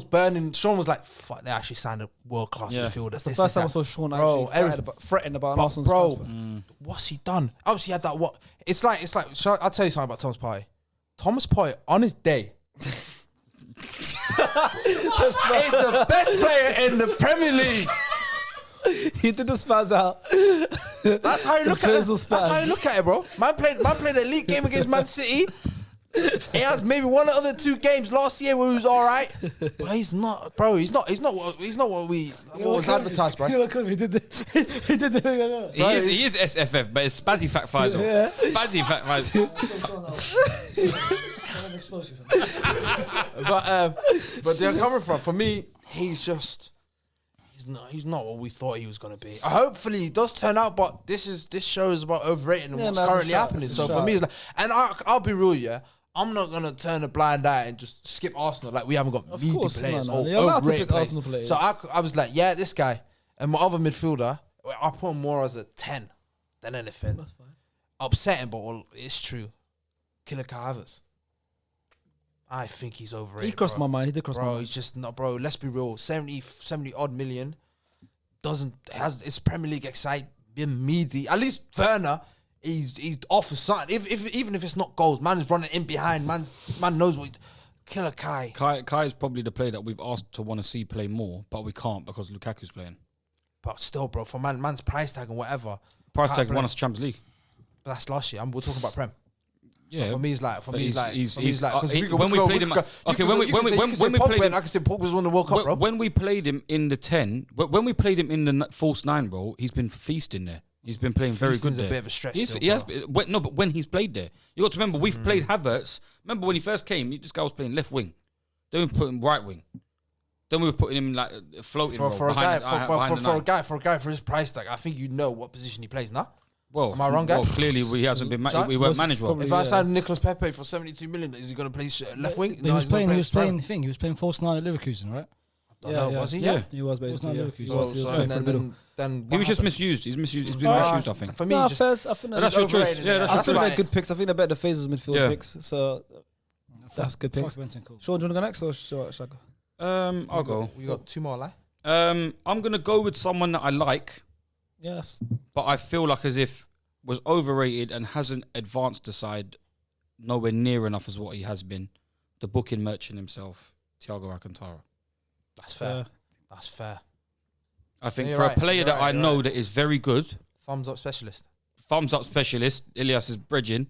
[SPEAKER 3] burning. Sean was like, "Fuck, they actually signed a world class midfielder."
[SPEAKER 1] That's the first time I saw Sean threatened about an Arsenal transfer.
[SPEAKER 3] What's he done? Obviously, he had that. What? It's like. I'll tell you something about Thomas Partey. Thomas Partey on his day is the best player in the Premier League.
[SPEAKER 1] He did the spaz out.
[SPEAKER 3] That's how you look at it.
[SPEAKER 1] Spaz.
[SPEAKER 3] That's how you look at it, bro. Man played a league game against Man City. He had maybe 1 or other 2 games last year where he was all right, but he's not, bro. He's not what was advertised, bro.
[SPEAKER 2] He did the thing.
[SPEAKER 4] He is SFF, but it's Spazzy Fat Faisal.
[SPEAKER 1] Yeah.
[SPEAKER 4] Spazzy Fat Faisal.
[SPEAKER 3] But they're coming from. For me, he's not what we thought he was gonna be. Hopefully, he does turn out. But this show is about overrating and what's currently happening. So for me, it's like, and I'll be real, yeah. I'm not gonna turn a blind eye and just skip Arsenal like we haven't got meaty players or
[SPEAKER 1] You're allowed to
[SPEAKER 3] overrated
[SPEAKER 1] pick Arsenal players.
[SPEAKER 3] So I was like, yeah, this guy and my other midfielder, I put him more as a 10 than anything. That's fine. Upsetting, but it's true. Killer Havertz. I think he's overrated.
[SPEAKER 1] He crossed my mind. He did cross my mind.
[SPEAKER 3] He's just not, bro. Let's be real. 70 odd million it's Premier League excite been meaty. At least Werner, he's off a something. Even if it's not goals, man is running in behind. Man knows what. Killer Kai.
[SPEAKER 4] Kai is probably the player that we've asked to want to see play more, but we can't because Lukaku's playing.
[SPEAKER 3] But still, bro, for man's price tag and whatever.
[SPEAKER 4] price
[SPEAKER 3] Can't
[SPEAKER 4] tag
[SPEAKER 3] play.
[SPEAKER 4] won us the Champions League.
[SPEAKER 3] But that's last year. We're talking about Prem.
[SPEAKER 4] Yeah.
[SPEAKER 3] So for me, it's like
[SPEAKER 4] he's-
[SPEAKER 3] because
[SPEAKER 4] when we played him, okay, when we played him,
[SPEAKER 3] I can say Pogba's won the World Cup, bro.
[SPEAKER 4] when we played him in the 10, when we played him in the false 9 role, he's been feasting there. He's been playing very good
[SPEAKER 3] Feasting's
[SPEAKER 4] there.
[SPEAKER 3] a bit of a stretch
[SPEAKER 4] He's-
[SPEAKER 3] still,
[SPEAKER 4] he has,
[SPEAKER 3] bro.
[SPEAKER 4] no, but when he's played there, you got to remember we've played Havertz. Remember when he first came, this guy was playing left wing. Then we put him right wing. Then we were putting him like floating
[SPEAKER 3] For
[SPEAKER 4] role
[SPEAKER 3] a guy,
[SPEAKER 4] behind the nine.
[SPEAKER 3] for a guy for his price tag, I think you know what position he plays now.
[SPEAKER 4] Well,
[SPEAKER 3] Am I wrong, guy?
[SPEAKER 4] Well, clearly he hasn't been.
[SPEAKER 3] Sorry?
[SPEAKER 4] We weren't managed well.
[SPEAKER 1] Probably,
[SPEAKER 3] If I
[SPEAKER 1] yeah.
[SPEAKER 3] signed Nicolas Pepe for 72 million, is he going to play left wing?
[SPEAKER 2] But he was playing. He was playing false 9 at Leverkusen, right?
[SPEAKER 3] Was he?
[SPEAKER 4] Yeah.
[SPEAKER 1] He was basically. Yeah.
[SPEAKER 2] Leverkusen.
[SPEAKER 1] He
[SPEAKER 3] So,
[SPEAKER 1] was. He was
[SPEAKER 3] so
[SPEAKER 1] playing for the middle.
[SPEAKER 3] then
[SPEAKER 4] He was just
[SPEAKER 3] what
[SPEAKER 4] misused. He's misused. He's been
[SPEAKER 1] Ah.
[SPEAKER 4] misused, I think.
[SPEAKER 3] happened? For me,
[SPEAKER 1] No,
[SPEAKER 3] just
[SPEAKER 1] first, I think
[SPEAKER 4] That's your choice.
[SPEAKER 3] overrated,
[SPEAKER 4] Yeah,
[SPEAKER 3] innit?
[SPEAKER 4] that's
[SPEAKER 1] I
[SPEAKER 4] your
[SPEAKER 1] think
[SPEAKER 4] choice.
[SPEAKER 1] they're good picks. I think they're better phases midfield
[SPEAKER 4] Yeah.
[SPEAKER 1] picks. So that's good picks.
[SPEAKER 2] Fuck Bentancur.
[SPEAKER 1] Sean, do you want to go next or shall I go?
[SPEAKER 4] I'll go.
[SPEAKER 3] We got two more, like.
[SPEAKER 4] I'm gonna go with someone that I like,
[SPEAKER 1] Yes.
[SPEAKER 4] but I feel like as if was overrated and hasn't advanced the side nowhere near enough as what he has been. The booking merchant himself, Thiago Alcantara.
[SPEAKER 3] That's fair. That's fair.
[SPEAKER 4] I think
[SPEAKER 3] You're
[SPEAKER 4] for
[SPEAKER 3] right,
[SPEAKER 4] a player
[SPEAKER 3] you're
[SPEAKER 4] that
[SPEAKER 3] right,
[SPEAKER 4] I
[SPEAKER 3] you're
[SPEAKER 4] know
[SPEAKER 3] right.
[SPEAKER 4] that is very good,
[SPEAKER 3] Thumbs up specialist.
[SPEAKER 4] thumbs up specialist, Ilias is bridging.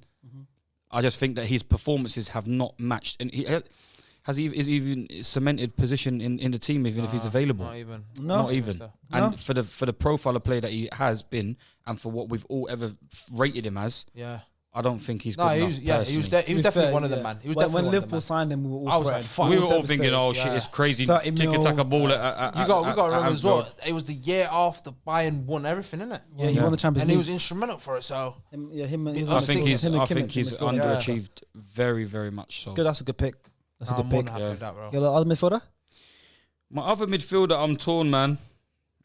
[SPEAKER 4] I just think that his performances have not matched, and he is even cemented position in the team, even if he's available.
[SPEAKER 3] Not even.
[SPEAKER 1] No.
[SPEAKER 4] Not even. And for the profile of player that he has been, and for what we've all ever rated him as,
[SPEAKER 3] Yeah.
[SPEAKER 4] I don't think he's good
[SPEAKER 3] No, he
[SPEAKER 4] enough.
[SPEAKER 3] was. Yeah, he was.
[SPEAKER 4] personally.
[SPEAKER 3] He was definitely one of them, man. He was
[SPEAKER 1] when
[SPEAKER 3] definitely one
[SPEAKER 1] Liverpool
[SPEAKER 3] of them.
[SPEAKER 1] signed him, we were all
[SPEAKER 3] I was like,
[SPEAKER 1] threatened.
[SPEAKER 3] fuck.
[SPEAKER 4] We were
[SPEAKER 1] all
[SPEAKER 4] all thinking,
[SPEAKER 1] devastated.
[SPEAKER 4] "Oh shit, it's crazy."
[SPEAKER 1] 30
[SPEAKER 4] Tick
[SPEAKER 1] mil.
[SPEAKER 4] attack a ball.
[SPEAKER 3] You got to remember as well. It was the year after Bayern won everything, innit?
[SPEAKER 1] Yeah, he won the Champions
[SPEAKER 3] And
[SPEAKER 1] League.
[SPEAKER 3] he was instrumental for it. So
[SPEAKER 1] Him, yeah, him. He was
[SPEAKER 3] I
[SPEAKER 1] on
[SPEAKER 4] I
[SPEAKER 1] the
[SPEAKER 4] think
[SPEAKER 1] field.
[SPEAKER 4] he's.
[SPEAKER 1] Him and
[SPEAKER 4] I
[SPEAKER 1] Kimmich
[SPEAKER 4] think he's
[SPEAKER 1] in the midfield.
[SPEAKER 4] underachieved very, very much so.
[SPEAKER 1] Good, that's a good pick. That's a
[SPEAKER 3] I'm
[SPEAKER 1] good
[SPEAKER 3] more
[SPEAKER 1] pick.
[SPEAKER 3] than happy with that, bro.
[SPEAKER 1] Your other midfielder?
[SPEAKER 4] My other midfielder, I'm torn, man.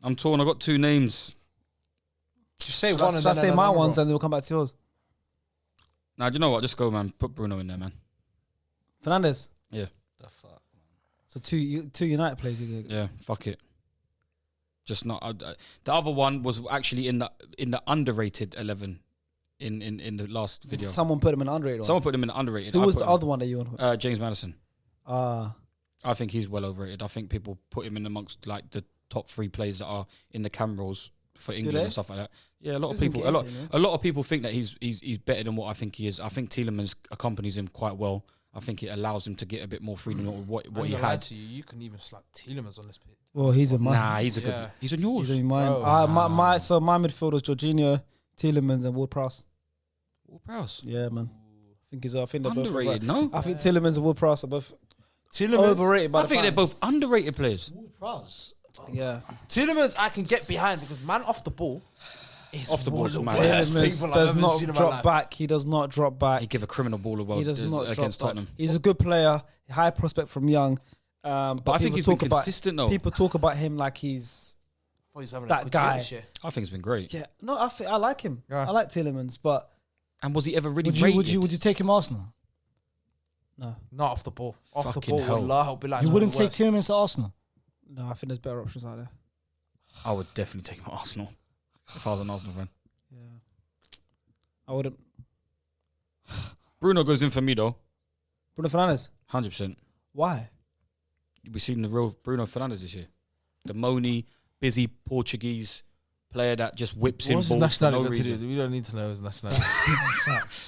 [SPEAKER 4] I'm torn. I got two names.
[SPEAKER 3] Just say
[SPEAKER 1] Should
[SPEAKER 3] one.
[SPEAKER 1] I say my ones and then we'll come back to yours?
[SPEAKER 4] Now, do you know what? Just go, man. Put Bruno in there, man.
[SPEAKER 1] Fernandes.
[SPEAKER 4] Yeah.
[SPEAKER 2] The fuck.
[SPEAKER 1] So two United players.
[SPEAKER 4] Yeah, fuck it. Just not. The other one was actually in the underrated 11 in the last video.
[SPEAKER 1] Someone put him in the underrated one.
[SPEAKER 4] Someone put him in the underrated.
[SPEAKER 1] Who
[SPEAKER 4] I
[SPEAKER 1] was
[SPEAKER 4] put
[SPEAKER 1] the
[SPEAKER 4] him-
[SPEAKER 1] other one that you want?
[SPEAKER 4] James Maddison.
[SPEAKER 1] Ah,
[SPEAKER 4] I think he's well overrated. I think people put him in amongst like the top 3 players that are in the cam roles for England
[SPEAKER 1] they?
[SPEAKER 4] and stuff like that. Yeah, a lot of
[SPEAKER 1] Doesn't
[SPEAKER 4] people.
[SPEAKER 1] get into it, man.
[SPEAKER 4] A lot of people think that he's better than what I think he is. I think Tielemans accompanies him quite well. I think it allows him to get a bit more freedom with what he had.
[SPEAKER 3] To you, you can even slap Tielemans on this pitch.
[SPEAKER 1] well, he's in mine.
[SPEAKER 4] Nah, he's a good.
[SPEAKER 3] Yeah.
[SPEAKER 4] He's on yours.
[SPEAKER 1] He's in mine.
[SPEAKER 3] Bro.
[SPEAKER 1] My midfield was Jorginho, Tielemans, and Ward-Prowse.
[SPEAKER 4] Ward-Prowse.
[SPEAKER 1] Yeah, man. I think they're both
[SPEAKER 4] Underrated, no?
[SPEAKER 1] I think Tielemans and Ward-Prowse are both
[SPEAKER 3] Tielemans,
[SPEAKER 1] overrated. By
[SPEAKER 4] I
[SPEAKER 1] the
[SPEAKER 4] think they're
[SPEAKER 1] fans.
[SPEAKER 4] both underrated players.
[SPEAKER 2] Prowse.
[SPEAKER 1] Yeah.
[SPEAKER 3] Tielemans, I can get behind because man off the ball. Is
[SPEAKER 4] Off the
[SPEAKER 3] one
[SPEAKER 4] ball's
[SPEAKER 3] of the
[SPEAKER 4] mad.
[SPEAKER 3] worst
[SPEAKER 1] Tielemans
[SPEAKER 3] people I've
[SPEAKER 1] does
[SPEAKER 3] ever
[SPEAKER 1] not
[SPEAKER 3] seen in my
[SPEAKER 1] drop
[SPEAKER 3] life.
[SPEAKER 1] back. He does not drop back.
[SPEAKER 4] He give a criminal ball away
[SPEAKER 1] He does not
[SPEAKER 4] against
[SPEAKER 1] drop
[SPEAKER 4] Tottenham.
[SPEAKER 1] back. He's a good player, high prospect from young. But
[SPEAKER 4] I think he's been
[SPEAKER 1] talk about
[SPEAKER 4] consistent though.
[SPEAKER 1] people talk about him like he's
[SPEAKER 3] I thought he's having a
[SPEAKER 1] that
[SPEAKER 3] good
[SPEAKER 1] guy.
[SPEAKER 3] year this year.
[SPEAKER 4] I think he's been great.
[SPEAKER 1] yeah. No, I like him.
[SPEAKER 3] Yeah.
[SPEAKER 1] I like Tielemans, but
[SPEAKER 4] And was he ever really
[SPEAKER 2] Would
[SPEAKER 4] rated?
[SPEAKER 2] you take him Arsenal?
[SPEAKER 1] no,
[SPEAKER 3] Not off the ball. Off the
[SPEAKER 4] Fucking
[SPEAKER 3] ball,
[SPEAKER 4] hell.
[SPEAKER 3] wallah, I'll be like
[SPEAKER 2] You
[SPEAKER 3] one
[SPEAKER 2] wouldn't
[SPEAKER 3] of the
[SPEAKER 2] take
[SPEAKER 3] worst.
[SPEAKER 2] Tielemans to Arsenal.
[SPEAKER 1] no. I think there's better options out there.
[SPEAKER 4] I would definitely take him at Arsenal if I was an Arsenal fan.
[SPEAKER 1] Yeah, I wouldn't.
[SPEAKER 4] Bruno goes in for me though,
[SPEAKER 1] Bruno Fernandes.
[SPEAKER 4] 100%.
[SPEAKER 1] Why?
[SPEAKER 4] We've seen the real Bruno Fernandes this year. The moany, busy Portuguese player that just whips in
[SPEAKER 3] What's
[SPEAKER 4] balls
[SPEAKER 3] his
[SPEAKER 4] for no
[SPEAKER 3] nationality got to
[SPEAKER 4] reason.
[SPEAKER 3] do? We don't need to know his nationality.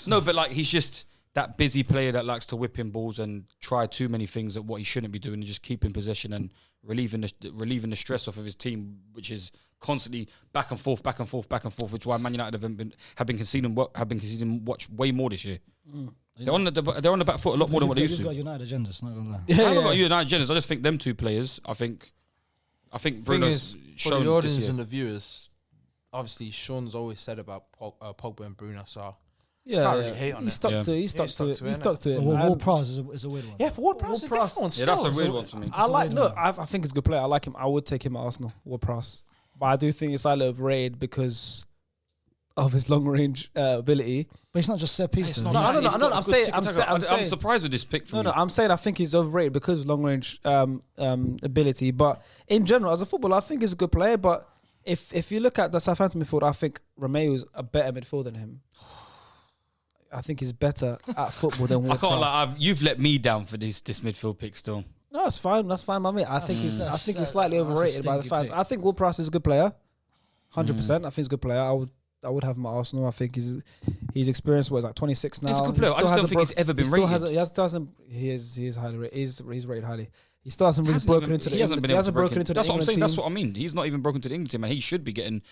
[SPEAKER 4] No, but like he's just that busy player that likes to whip in balls and try too many things at what he shouldn't be doing and just keep in possession and relieving the stress off of his team, which is constantly back and forth, which is why Man United have been conceding watch way more this year. They're on the back foot a lot more than what they used
[SPEAKER 2] You've got
[SPEAKER 4] to.
[SPEAKER 2] United agendas, not gonna lie.
[SPEAKER 4] I haven't got United Jennings. I just think them two players. I think
[SPEAKER 3] Thing
[SPEAKER 4] Bruno's
[SPEAKER 3] is, for
[SPEAKER 4] shown
[SPEAKER 3] the
[SPEAKER 4] this
[SPEAKER 3] audience
[SPEAKER 4] year.
[SPEAKER 3] and the viewers, obviously Sean's always said about Pogba and Bruno, so
[SPEAKER 1] Yeah,
[SPEAKER 3] Can't really hate on
[SPEAKER 1] he
[SPEAKER 3] it.
[SPEAKER 1] stuck
[SPEAKER 4] Yeah.
[SPEAKER 1] to it. He
[SPEAKER 3] Yeah,
[SPEAKER 1] stuck to it. He
[SPEAKER 3] innit?
[SPEAKER 1] stuck to it.
[SPEAKER 2] Ward Prowse is a weird one.
[SPEAKER 3] yeah, but Ward-Prowse is a different one.
[SPEAKER 4] Yeah, that's a
[SPEAKER 3] still.
[SPEAKER 4] weird one for me.
[SPEAKER 1] I like.
[SPEAKER 2] weird
[SPEAKER 1] Look,
[SPEAKER 2] one.
[SPEAKER 1] I think he's a good player. I like him. I would take him at Arsenal. Ward-Prowse, but I do think it's slightly overrated because of his long range ability.
[SPEAKER 2] But it's not just set piece.
[SPEAKER 3] It's
[SPEAKER 2] though.
[SPEAKER 3] not
[SPEAKER 1] No,
[SPEAKER 3] He's
[SPEAKER 1] I'm
[SPEAKER 3] got
[SPEAKER 1] saying. I'm saying.
[SPEAKER 4] surprised with this pick from
[SPEAKER 1] No,
[SPEAKER 4] you.
[SPEAKER 1] I'm saying I think he's overrated because of long range ability. But in general, as a footballer, I think he's a good player. But if you look at the Southampton midfield, I think Romeo is a better midfielder than him. I think he's better at football than
[SPEAKER 4] I
[SPEAKER 1] Ward-Prowse.
[SPEAKER 4] can't lie. You've let me down for this midfield pick still.
[SPEAKER 1] No, that's fine. That's fine by me. I think he's. I think he's slightly
[SPEAKER 2] that's a
[SPEAKER 1] overrated by the
[SPEAKER 2] stinky
[SPEAKER 1] fans.
[SPEAKER 2] pick.
[SPEAKER 1] I think Ward-Prowse is a good player. 100%. I think he's a good player. would have him at Arsenal. I think he's experienced. What is like 26 now.
[SPEAKER 4] He's a good player. I just don't think he's ever been rated.
[SPEAKER 1] He is highly rated. He's rated highly. He still hasn't really broken into the England team. He hasn't broken into the England team. That's what I'm saying.
[SPEAKER 4] That's what I mean. He's not even broken to the England team, and he should be getting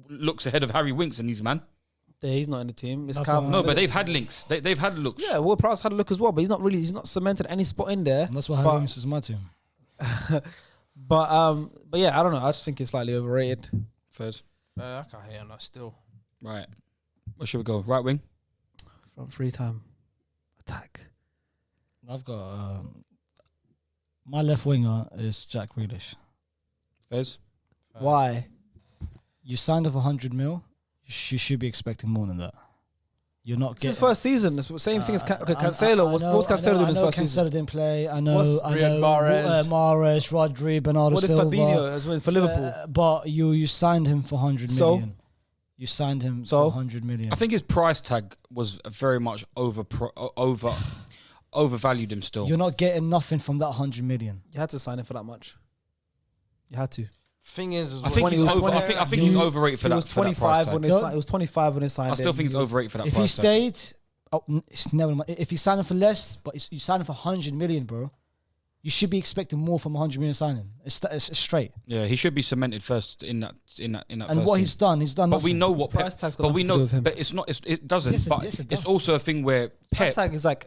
[SPEAKER 4] looks ahead of Harry Winks and these man.
[SPEAKER 1] Yeah, he's not in the team.
[SPEAKER 4] No, but they've had links. They've had looks.
[SPEAKER 1] Yeah, Will Prowse had a look as well, but he's not cemented any spot in there.
[SPEAKER 2] And that's why Harry Winks is my team.
[SPEAKER 1] But yeah, I don't know. I just think it's slightly overrated.
[SPEAKER 4] Fairs.
[SPEAKER 3] I can't hate on that still.
[SPEAKER 4] Right. Where should we go? Right wing?
[SPEAKER 1] From free time. Attack.
[SPEAKER 2] I've got my left winger is Jack Grealish.
[SPEAKER 4] Fairs?
[SPEAKER 1] Why?
[SPEAKER 2] You signed him for 100 mil. You should be expecting more than that. You're not getting...
[SPEAKER 1] It's his first season. It's the same thing as Cancelo. What was Cancelo doing his first season?
[SPEAKER 2] Cancelo didn't play. I know
[SPEAKER 3] Mahrez,
[SPEAKER 2] Rodri, Bernardo Silva.
[SPEAKER 1] What did Fabinho as well for Liverpool?
[SPEAKER 2] But you signed him for 100 million. You signed him for 100 million.
[SPEAKER 4] I think his price tag was very much overvalued him still.
[SPEAKER 2] You're not getting nothing from that 100 million.
[SPEAKER 1] You had to sign him for that much. You had to.
[SPEAKER 3] Thing is,
[SPEAKER 4] I think he's overrated for that.
[SPEAKER 1] He was 25 when he was 25 when he signed.
[SPEAKER 4] I still think he's overrated for that.
[SPEAKER 2] If he stayed, it's never. If he signed him for less, but you signed him for 100 million, bro, you should be expecting more from 100 million signing. It's straight.
[SPEAKER 4] Yeah, he should be cemented first in that. And
[SPEAKER 2] what he's done.
[SPEAKER 4] But
[SPEAKER 2] nothing.
[SPEAKER 4] we know what Pep.
[SPEAKER 1] Price tag's got
[SPEAKER 4] But we
[SPEAKER 1] nothing to
[SPEAKER 4] know.
[SPEAKER 1] do with him.
[SPEAKER 4] But it's not. It doesn't.
[SPEAKER 2] Yes,
[SPEAKER 4] But
[SPEAKER 2] it
[SPEAKER 4] it's
[SPEAKER 2] does.
[SPEAKER 4] also a thing where
[SPEAKER 1] Price
[SPEAKER 4] Pep.
[SPEAKER 1] tag is like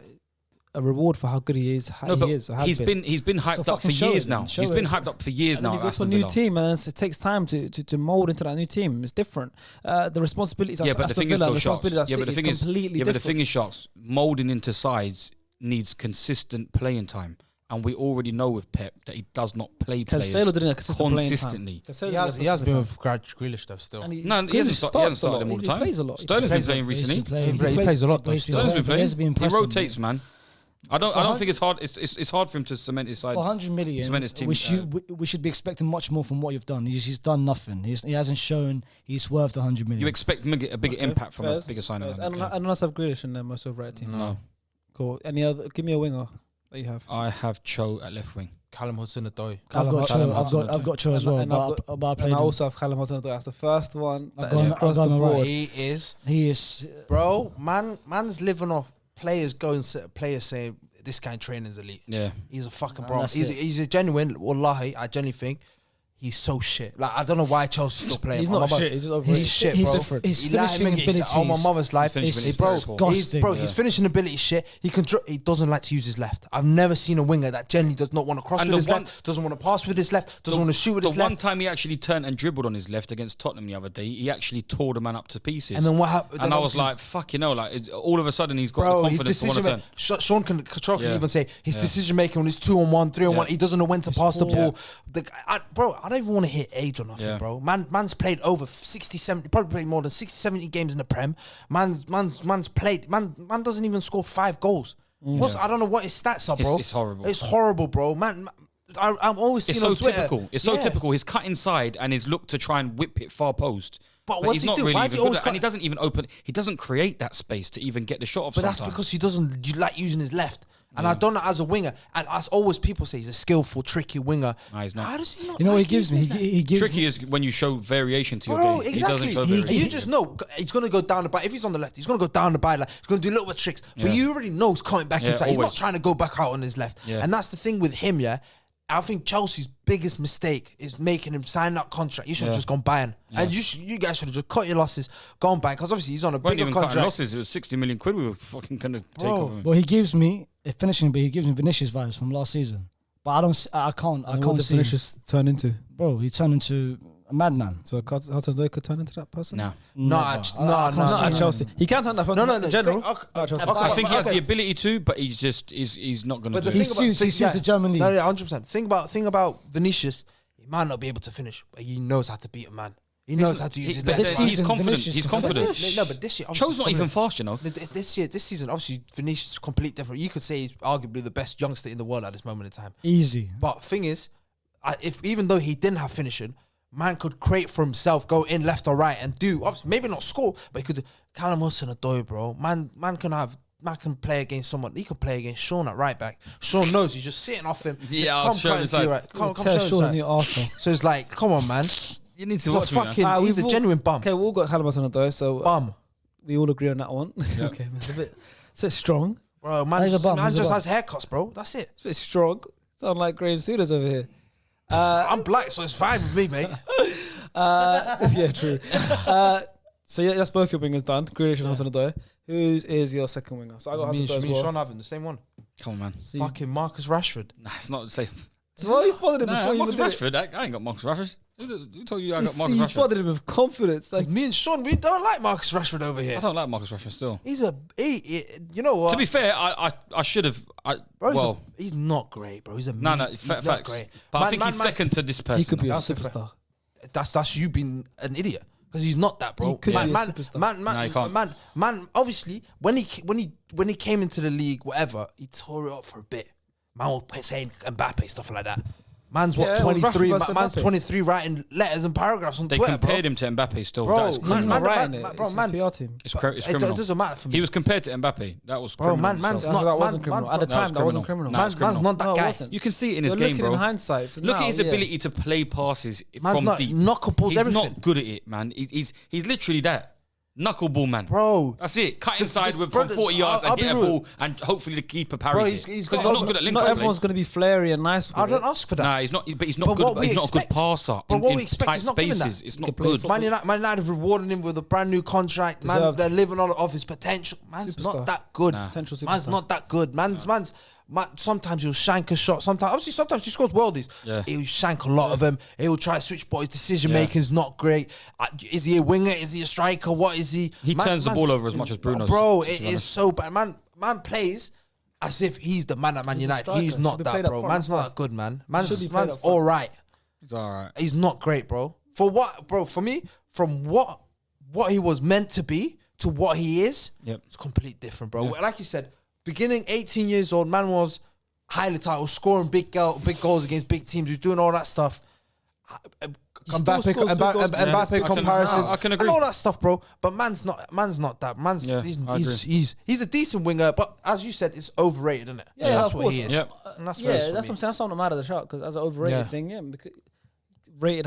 [SPEAKER 1] a reward for how good he is.
[SPEAKER 4] He's been hyped up for years now. He's been hyped up for years
[SPEAKER 1] and
[SPEAKER 4] now.
[SPEAKER 1] then you go to a new team, and it takes time to mold into that new team. It's different. The responsibilities.
[SPEAKER 4] Yeah, but the thing is, though, Sharks.
[SPEAKER 1] Yeah, but the thing is,
[SPEAKER 4] but the thing is, Sharks. Molding into sides needs consistent playing time, and we already know with Pep that he does not play players consistently.
[SPEAKER 3] He has been with Grealish though still.
[SPEAKER 4] He hasn't started him all the time.
[SPEAKER 1] He plays a lot.
[SPEAKER 4] Sterling's been playing recently.
[SPEAKER 3] He plays a lot though.
[SPEAKER 4] Sterling's been playing. He rotates, man. I don't think it's hard. It's hard for him to cement his side.
[SPEAKER 2] For 100 million,
[SPEAKER 4] cement his team,
[SPEAKER 2] we should be expecting much more from what you've done. He's done nothing. He hasn't shown he's worth 100 million.
[SPEAKER 4] You expect a bigger impact from a bigger signing.
[SPEAKER 1] And unless I've Grealish in there, most overrated team.
[SPEAKER 4] No.
[SPEAKER 1] Cool. Any other? Give me a winger that you have.
[SPEAKER 4] I have Cho at left wing.
[SPEAKER 3] Callum Hudson-Odoi.
[SPEAKER 2] I've got Cho as well. But
[SPEAKER 1] I also have Callum Hudson-Odoi. That's the first one.
[SPEAKER 2] Across the board.
[SPEAKER 3] He is.
[SPEAKER 2] Bro,
[SPEAKER 3] man's living off players saying this guy training's elite.
[SPEAKER 4] Yeah,
[SPEAKER 3] he's a fucking bro. He's a genuine. Wallahi, I genuinely think he's so shit. Like I don't know why Chelsea's still playing.
[SPEAKER 1] He's not shit. He's just overrated.
[SPEAKER 3] He's shit, bro.
[SPEAKER 2] His finishing abilities.
[SPEAKER 3] On my mother's life,
[SPEAKER 2] His
[SPEAKER 3] finishing ability is shit. He doesn't like to use his left. I've never seen a winger that genuinely does not want to cross with his left, doesn't want to pass with his left, doesn't want to shoot with his left.
[SPEAKER 4] The one time he actually turned and dribbled on his left against Tottenham the other day, he actually tore the man up to pieces.
[SPEAKER 3] And then what happened?
[SPEAKER 4] And I was like, fuck, like all of a sudden he's got the confidence to want to turn.
[SPEAKER 3] Sean can even say his decision making when it's 2-on-1, 3-on-1, he doesn't know when to pass the ball. I don't even want to hit age or nothing, bro. Man's played over 60, 70, probably played more than 60, 70 games in the Prem. Man's played. Man doesn't even score 5 goals. I don't know what his stats are, bro.
[SPEAKER 4] It's horrible.
[SPEAKER 3] It's horrible, bro. Man, I'm always seeing on Twitter.
[SPEAKER 4] Typical. It's so typical. His cut inside and his look to try and whip it far post.
[SPEAKER 3] But what's
[SPEAKER 4] he's
[SPEAKER 3] he
[SPEAKER 4] not
[SPEAKER 3] do?
[SPEAKER 4] really
[SPEAKER 3] Why
[SPEAKER 4] even good at, and he doesn't even open. He doesn't create that space to even get the shot off.
[SPEAKER 3] But that's because he doesn't. You like using his left. And I don't know, as a winger, and as always people say, he's a skillful, tricky winger.
[SPEAKER 4] No, he's not.
[SPEAKER 3] How does he not?
[SPEAKER 2] You know what he gives me? He gives
[SPEAKER 4] tricky is when you show variation to your game.
[SPEAKER 3] Exactly.
[SPEAKER 4] He doesn't show variation.
[SPEAKER 3] You just know he's going to go down the byline. If he's on the left, he's going to go down the byline. He's going to do little bit of tricks. But you already know he's coming back inside. He's not trying to go back out on his left. Yeah. And that's the thing with him, I think Chelsea's biggest mistake is making him sign that contract. You should have just gone buying. And you guys should have just cut your losses, gone buying. Because obviously he's on a bigger contract.
[SPEAKER 4] Losses. It was 60 million quid we were fucking going to take off him.
[SPEAKER 2] Well, he gives me Vinicius vibes from last season. But I can't see
[SPEAKER 1] Vinicius turn into.
[SPEAKER 2] Bro, he turned into a madman.
[SPEAKER 1] So Hudson-Odoi could turn into that person?
[SPEAKER 4] No.
[SPEAKER 1] Not at Chelsea. He can't turn that person in general.
[SPEAKER 4] I think he has the ability to, but he's not going to do it.
[SPEAKER 2] He suits the German league.
[SPEAKER 3] No, 100%. Think about Vinicius. He might not be able to finish, but he knows how to beat a man. He knows how to use his left.
[SPEAKER 4] He's confident. He's confident.
[SPEAKER 3] No, but this year,
[SPEAKER 4] Cho's not even fast, you know.
[SPEAKER 3] This season, obviously, Vinicius is completely different. You could say he's arguably the best youngster in the world at this moment in time.
[SPEAKER 2] Easy.
[SPEAKER 3] But thing is, even though he didn't have finishing, man could create for himself, go in left or right, and do obviously maybe not score, but he could. Callum Hudson-Odoi, bro. Man can play against someone. He can play against Sean at right back. Sean knows he's just sitting off him.
[SPEAKER 4] Yeah, I'll show him inside.
[SPEAKER 1] Come show him Arsenal.
[SPEAKER 3] So it's like, come on, man.
[SPEAKER 4] You need to
[SPEAKER 3] He's a
[SPEAKER 4] watch me, man.
[SPEAKER 3] fucking. He's a genuine bum.
[SPEAKER 1] Okay, we all got cannabis on it though, so
[SPEAKER 3] Bum,
[SPEAKER 1] we all agree on that one.
[SPEAKER 4] Yep.
[SPEAKER 1] Okay, it's a bit strong.
[SPEAKER 3] bro. Man,
[SPEAKER 2] He's a bum,
[SPEAKER 3] man
[SPEAKER 2] he's a
[SPEAKER 3] just
[SPEAKER 2] bum.
[SPEAKER 3] has haircuts, bro. That's it.
[SPEAKER 1] It's a bit strong. Sound like Graham Souness over here.
[SPEAKER 3] I'm black, so it's fine with me, mate.
[SPEAKER 1] Yeah, true. So yeah, that's both your wingers done. Grealish and Hudson-Odoi. Whose is your second winger? So I got
[SPEAKER 3] Me
[SPEAKER 1] Hudson-Odoi as
[SPEAKER 3] and
[SPEAKER 1] well.
[SPEAKER 3] Sean having the same one.
[SPEAKER 4] Come on, man.
[SPEAKER 1] So
[SPEAKER 3] Fucking Marcus Rashford.
[SPEAKER 4] Nah, it's not the same.
[SPEAKER 1] well, you spotted him
[SPEAKER 4] Nah,
[SPEAKER 1] before you even
[SPEAKER 4] Marcus
[SPEAKER 1] did it.
[SPEAKER 4] Rashford. I ain't got Marcus Rashford. Who told you I got
[SPEAKER 1] You
[SPEAKER 4] Marcus Rashford?
[SPEAKER 1] spotted him with confidence. Like,
[SPEAKER 3] Me and Sean, we don't like Marcus Rashford over here.
[SPEAKER 4] I don't like Marcus Rashford still.
[SPEAKER 3] He's you know what?
[SPEAKER 4] To be fair, I should have.
[SPEAKER 3] Bro,
[SPEAKER 4] Well,
[SPEAKER 3] he's not great, bro. He's a
[SPEAKER 4] no,
[SPEAKER 3] he's not
[SPEAKER 4] facts.
[SPEAKER 3] great.
[SPEAKER 4] But I think he's second to this person.
[SPEAKER 1] he could be a
[SPEAKER 3] That's
[SPEAKER 1] superstar.
[SPEAKER 3] That's you being an idiot because he's not that, bro.
[SPEAKER 1] He could be a
[SPEAKER 3] man,
[SPEAKER 1] superstar.
[SPEAKER 4] No, he can't.
[SPEAKER 3] man. Obviously, when he came into the league, whatever, he tore it up for a bit. Man was saying Mbappe stuff like that. Man's
[SPEAKER 1] Yeah, it was
[SPEAKER 3] 23.
[SPEAKER 1] Rashford versus
[SPEAKER 3] Man's
[SPEAKER 1] Mbappe.
[SPEAKER 3] 23 writing letters and paragraphs on
[SPEAKER 4] They
[SPEAKER 3] Twitter,
[SPEAKER 4] compared
[SPEAKER 3] bro.
[SPEAKER 4] him to Mbappe still.
[SPEAKER 3] Bro,
[SPEAKER 4] That is
[SPEAKER 1] He's
[SPEAKER 4] criminal.
[SPEAKER 1] not
[SPEAKER 3] man,
[SPEAKER 1] writing
[SPEAKER 3] man,
[SPEAKER 1] it.
[SPEAKER 3] bro,
[SPEAKER 1] It's
[SPEAKER 3] man.
[SPEAKER 1] his PR team.
[SPEAKER 4] It's
[SPEAKER 3] It
[SPEAKER 4] criminal.
[SPEAKER 3] doesn't matter for me.
[SPEAKER 4] He was compared to Mbappe. That was
[SPEAKER 3] Bro,
[SPEAKER 4] criminal.
[SPEAKER 3] man's
[SPEAKER 4] so.
[SPEAKER 3] not.
[SPEAKER 1] That wasn't
[SPEAKER 3] man's
[SPEAKER 1] criminal.
[SPEAKER 3] not
[SPEAKER 1] At the
[SPEAKER 3] that-
[SPEAKER 1] time, that wasn't
[SPEAKER 4] criminal.
[SPEAKER 1] criminal.
[SPEAKER 4] Nah, it's
[SPEAKER 3] Man's
[SPEAKER 4] criminal.
[SPEAKER 3] not that
[SPEAKER 1] No, it
[SPEAKER 3] guy.
[SPEAKER 1] wasn't.
[SPEAKER 4] You can see it in his
[SPEAKER 1] You're
[SPEAKER 4] game,
[SPEAKER 1] looking
[SPEAKER 4] bro.
[SPEAKER 1] in hindsight. So
[SPEAKER 4] Look
[SPEAKER 1] now,
[SPEAKER 4] at his
[SPEAKER 1] yeah.
[SPEAKER 4] ability to play passes
[SPEAKER 3] Man's
[SPEAKER 4] from
[SPEAKER 3] not
[SPEAKER 4] deep.
[SPEAKER 3] knuckleballs
[SPEAKER 4] He's
[SPEAKER 3] everything.
[SPEAKER 4] not good at it, man. He's literally that knuckleball man.
[SPEAKER 3] Bro.
[SPEAKER 4] That's it. Cut inside with
[SPEAKER 3] bro,
[SPEAKER 4] from 40 yards
[SPEAKER 3] I'll
[SPEAKER 4] and
[SPEAKER 3] be
[SPEAKER 4] hit a
[SPEAKER 3] real.
[SPEAKER 4] ball, and hopefully the keeper parries
[SPEAKER 3] he's
[SPEAKER 4] it. Because
[SPEAKER 3] got-
[SPEAKER 4] he's not good at link
[SPEAKER 1] Not
[SPEAKER 4] up
[SPEAKER 1] everyone's
[SPEAKER 4] play.
[SPEAKER 1] going to be flary and nice with
[SPEAKER 3] I don't
[SPEAKER 1] it.
[SPEAKER 3] ask for that.
[SPEAKER 4] Nah, he's not. But he's not
[SPEAKER 3] But
[SPEAKER 4] good.
[SPEAKER 3] what
[SPEAKER 4] But
[SPEAKER 3] we
[SPEAKER 4] he's not a good
[SPEAKER 3] expect-
[SPEAKER 4] passer
[SPEAKER 3] but what
[SPEAKER 4] in
[SPEAKER 3] we expect
[SPEAKER 4] tight
[SPEAKER 3] is not giving that.
[SPEAKER 4] spaces. It's
[SPEAKER 1] He
[SPEAKER 4] not
[SPEAKER 1] can play
[SPEAKER 4] good.
[SPEAKER 1] football.
[SPEAKER 3] Man United have rewarded him with a brand new contract. Man,
[SPEAKER 1] Deserved.
[SPEAKER 3] they're living on off his potential. Man's
[SPEAKER 1] Superstar.
[SPEAKER 3] not that good.
[SPEAKER 4] Nah.
[SPEAKER 1] Potential
[SPEAKER 3] Man's
[SPEAKER 1] superstar.
[SPEAKER 3] not that good. Sometimes he'll shank a shot. Sometimes he scores worldies.
[SPEAKER 4] Yeah.
[SPEAKER 3] He'll shank a lot of them. He'll try to switch, but his decision making is not great. Is he a winger? Is he a striker? What is he?
[SPEAKER 4] He turns the ball over as much as Bruno.
[SPEAKER 3] Bro,
[SPEAKER 4] to
[SPEAKER 3] it
[SPEAKER 4] be
[SPEAKER 3] is
[SPEAKER 4] honest.
[SPEAKER 3] so bad. Man plays as if he's the man at Man
[SPEAKER 1] He's a
[SPEAKER 3] United.
[SPEAKER 1] striker.
[SPEAKER 3] He's
[SPEAKER 1] Should
[SPEAKER 3] not
[SPEAKER 1] be
[SPEAKER 3] that,
[SPEAKER 1] played up
[SPEAKER 3] bro.
[SPEAKER 1] front,
[SPEAKER 3] Man's
[SPEAKER 1] that's
[SPEAKER 3] not
[SPEAKER 1] why.
[SPEAKER 3] that good, man.
[SPEAKER 1] Should be
[SPEAKER 3] Man's
[SPEAKER 1] played up front.
[SPEAKER 3] all right.
[SPEAKER 4] He's all right.
[SPEAKER 3] He's not great, bro. For what, bro? For me, from what he was meant to be to what he is,
[SPEAKER 4] Yep.
[SPEAKER 3] it's completely different, bro.
[SPEAKER 4] Yeah.
[SPEAKER 3] Like you said, beginning 18 years old, man was highly titled, scoring big goals against big teams. He was doing all that stuff. He still scores big goals,
[SPEAKER 1] Mbappe comparisons.
[SPEAKER 4] I can agree.
[SPEAKER 3] and all that stuff, bro. But man's not that.
[SPEAKER 4] Yeah, I
[SPEAKER 3] He's a decent winger, but as you said, it's overrated, isn't it?
[SPEAKER 1] Yeah,
[SPEAKER 3] that's
[SPEAKER 1] of
[SPEAKER 3] what
[SPEAKER 1] course.
[SPEAKER 3] he is.
[SPEAKER 4] Yep.
[SPEAKER 3] And that's
[SPEAKER 1] Yeah,
[SPEAKER 3] what it is for
[SPEAKER 1] that's
[SPEAKER 3] me.
[SPEAKER 1] what I'm saying. That's not mad at the shot because as an overrated
[SPEAKER 3] Yeah.
[SPEAKER 1] thing, yeah, because rated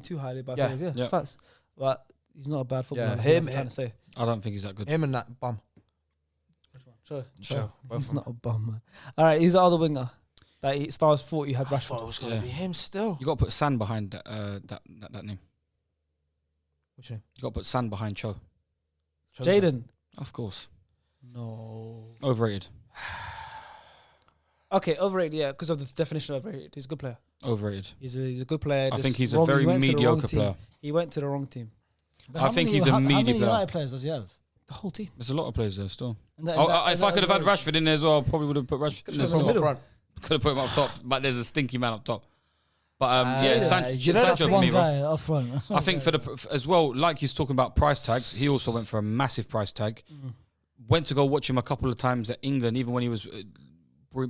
[SPEAKER 1] too highly by
[SPEAKER 3] Yeah.
[SPEAKER 1] players, yeah,
[SPEAKER 4] Yeah.
[SPEAKER 1] facts. But he's not a bad footballer.
[SPEAKER 3] Yeah,
[SPEAKER 1] That's what I'm
[SPEAKER 3] him-
[SPEAKER 1] trying to say.
[SPEAKER 4] I don't think he's that good.
[SPEAKER 3] Him and that bum.
[SPEAKER 1] Sure.
[SPEAKER 3] Sure. Both
[SPEAKER 1] He's
[SPEAKER 3] of them.
[SPEAKER 1] not a bum, man. All right, he's the other winger that he stars 40 had
[SPEAKER 3] I thought it
[SPEAKER 1] Rashford.
[SPEAKER 3] was gonna
[SPEAKER 4] Yeah.
[SPEAKER 3] be him still.
[SPEAKER 4] You got to put San behind that name.
[SPEAKER 3] Which one?
[SPEAKER 4] You got to put San behind Cho.
[SPEAKER 1] Jaden.
[SPEAKER 4] Of course.
[SPEAKER 1] No.
[SPEAKER 4] Overrated.
[SPEAKER 1] Okay, overrated, yeah, because of the definition of overrated. He's a good player.
[SPEAKER 4] Overrated.
[SPEAKER 1] He's a good player.
[SPEAKER 4] I
[SPEAKER 1] just
[SPEAKER 4] think he's a
[SPEAKER 1] wrong-
[SPEAKER 4] very
[SPEAKER 1] he went to the wrong
[SPEAKER 4] mediocre
[SPEAKER 1] team.
[SPEAKER 4] player.
[SPEAKER 1] He went to the wrong team.
[SPEAKER 2] But
[SPEAKER 4] I
[SPEAKER 2] how
[SPEAKER 4] think
[SPEAKER 2] many-
[SPEAKER 4] he's a
[SPEAKER 2] how
[SPEAKER 4] media
[SPEAKER 2] many
[SPEAKER 4] player.
[SPEAKER 2] United players does he have?
[SPEAKER 1] The whole team.
[SPEAKER 4] There's a lot of players there still.
[SPEAKER 2] And that-
[SPEAKER 4] Oh,
[SPEAKER 2] that-
[SPEAKER 4] if I
[SPEAKER 2] that
[SPEAKER 4] could have had
[SPEAKER 2] average-
[SPEAKER 4] Rashford in there as well, I probably would have put Rashford in there as
[SPEAKER 1] Could've
[SPEAKER 4] well.
[SPEAKER 1] middle.
[SPEAKER 4] Could have put him up top, but there's a stinky man up top. But yeah,
[SPEAKER 3] yeah, you know that's
[SPEAKER 4] Sancho for
[SPEAKER 2] one
[SPEAKER 4] me, bro.
[SPEAKER 2] guy up front.
[SPEAKER 4] I think as well, like he's talking about price tags, he also went for a massive price tag. Went to go watch him a couple of times at England, even when he was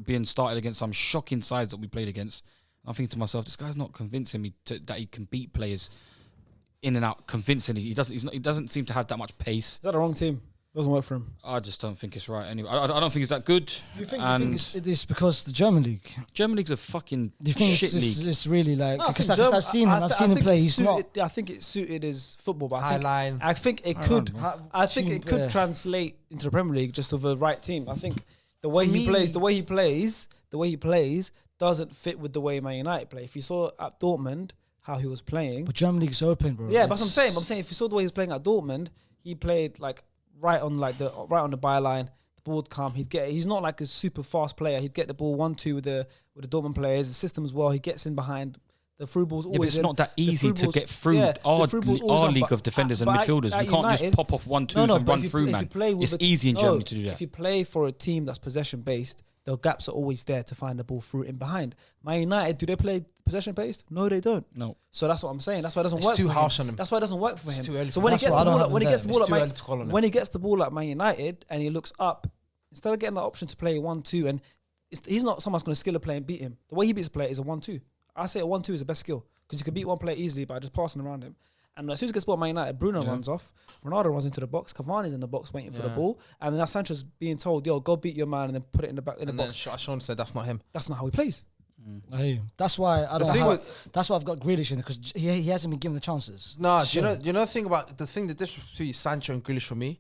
[SPEAKER 4] being started against some shocking sides that we played against. I'm thinking to myself, this guy's not convincing me that he can beat players in and out convincingly. He doesn't seem to have that much pace.
[SPEAKER 1] He's got the wrong team. Doesn't work for him.
[SPEAKER 4] I just don't think it's right. Anyway, I don't think he's that good.
[SPEAKER 2] You think
[SPEAKER 4] And
[SPEAKER 2] it's because the German league?
[SPEAKER 4] German league's a fucking
[SPEAKER 2] Do you think
[SPEAKER 4] shit league.
[SPEAKER 2] it's really like
[SPEAKER 1] No, I
[SPEAKER 2] because
[SPEAKER 1] think
[SPEAKER 2] I've seen him. I've seen him play. He's not.
[SPEAKER 1] I think it suited his football, but
[SPEAKER 3] High line.
[SPEAKER 1] I think it
[SPEAKER 4] I
[SPEAKER 1] could.
[SPEAKER 4] don't know.
[SPEAKER 1] I think it could
[SPEAKER 2] Yeah.
[SPEAKER 1] translate into the Premier League just with the right team. I think the way
[SPEAKER 3] For
[SPEAKER 1] he
[SPEAKER 3] me-
[SPEAKER 1] plays, the way he plays doesn't fit with the way Man United play. If you saw at Dortmund how he was playing,
[SPEAKER 2] But German league's open, bro.
[SPEAKER 1] yeah, that's what I'm saying. I'm saying if you saw the way he was playing at Dortmund, he played like right on the byline. The ball would come. He's not like a super fast player. He'd get the ball 1-2 with the Dortmund players. The system as well. He gets in behind. The through ball's always.
[SPEAKER 4] Yeah, but it's
[SPEAKER 1] in.
[SPEAKER 4] not that
[SPEAKER 1] The
[SPEAKER 4] easy
[SPEAKER 1] through
[SPEAKER 4] to
[SPEAKER 1] balls-
[SPEAKER 4] get through
[SPEAKER 1] yeah, the
[SPEAKER 4] our
[SPEAKER 1] through ball's always on,
[SPEAKER 4] league
[SPEAKER 1] but-
[SPEAKER 4] of defenders and
[SPEAKER 1] but
[SPEAKER 4] midfielders.
[SPEAKER 1] at
[SPEAKER 4] We can't just
[SPEAKER 1] United-
[SPEAKER 4] pop off 1-2s
[SPEAKER 1] No,
[SPEAKER 4] and
[SPEAKER 1] but
[SPEAKER 4] run
[SPEAKER 1] if you
[SPEAKER 4] through,
[SPEAKER 1] play- if
[SPEAKER 4] man.
[SPEAKER 1] you play with
[SPEAKER 4] It's
[SPEAKER 1] a-
[SPEAKER 4] easy in
[SPEAKER 1] no,
[SPEAKER 4] Germany to do that.
[SPEAKER 1] If you play for a team that's possession based, the gaps are always there to find the ball through in behind. Man United, do they play possession based? No, they don't.
[SPEAKER 4] No.
[SPEAKER 1] So that's what I'm saying. That's why it doesn't
[SPEAKER 3] It's
[SPEAKER 1] work.
[SPEAKER 3] too
[SPEAKER 1] for
[SPEAKER 3] harsh
[SPEAKER 1] him.
[SPEAKER 3] on him.
[SPEAKER 1] That's why it doesn't work for
[SPEAKER 3] It's
[SPEAKER 1] him.
[SPEAKER 3] too early
[SPEAKER 1] So
[SPEAKER 3] for
[SPEAKER 1] when he
[SPEAKER 3] him.
[SPEAKER 1] gets the
[SPEAKER 2] That's what I
[SPEAKER 1] ball,
[SPEAKER 2] don't
[SPEAKER 1] when he
[SPEAKER 2] have
[SPEAKER 1] gets the
[SPEAKER 2] him
[SPEAKER 1] ball
[SPEAKER 3] It's
[SPEAKER 1] at
[SPEAKER 3] too
[SPEAKER 1] Man,
[SPEAKER 3] early to call on him.
[SPEAKER 1] when he gets the ball at Man United and he looks up, instead of getting the option to play 1-2, and he's not someone's going to skill a player and beat him. The way he beats a player is a 1-2. I say a 1-2 is the best skill because you can beat one player easily by just passing around him. And as soon as he gets the ball at Man United, Bruno runs off, Ronaldo runs into the box, Cavani's in the box waiting for the ball, and then Sancho's being told, "Yo, go beat your man," and then put it in the back in the
[SPEAKER 3] And then
[SPEAKER 1] box.
[SPEAKER 3] Sean said that's not him.
[SPEAKER 1] That's not how he plays.
[SPEAKER 2] I hear you. That's why I don't.
[SPEAKER 3] thing
[SPEAKER 2] That's why I've got Grealish in because he hasn't been given the chances.
[SPEAKER 3] No, you know the thing about the difference between Sancho and Grealish for me.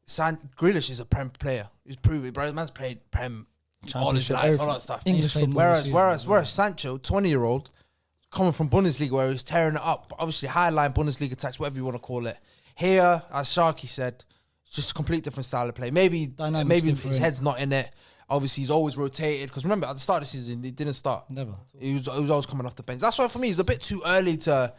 [SPEAKER 3] Grealish is a Prem player. He's proven, bro. The man's played Prem all his life, all that stuff.
[SPEAKER 2] English football.
[SPEAKER 3] Whereas Sancho, 20-year-old, coming from Bundesliga where he's tearing it up, obviously highline Bundesliga attacks, whatever you want to call it. Here, as Sharky said, it's just a complete different style of play. Maybe his head's not in it. Obviously, he's always rotated. Because remember, at the start of the season, he didn't start.
[SPEAKER 2] Never.
[SPEAKER 3] He was always coming off the bench. That's why for me, it's a bit too early to.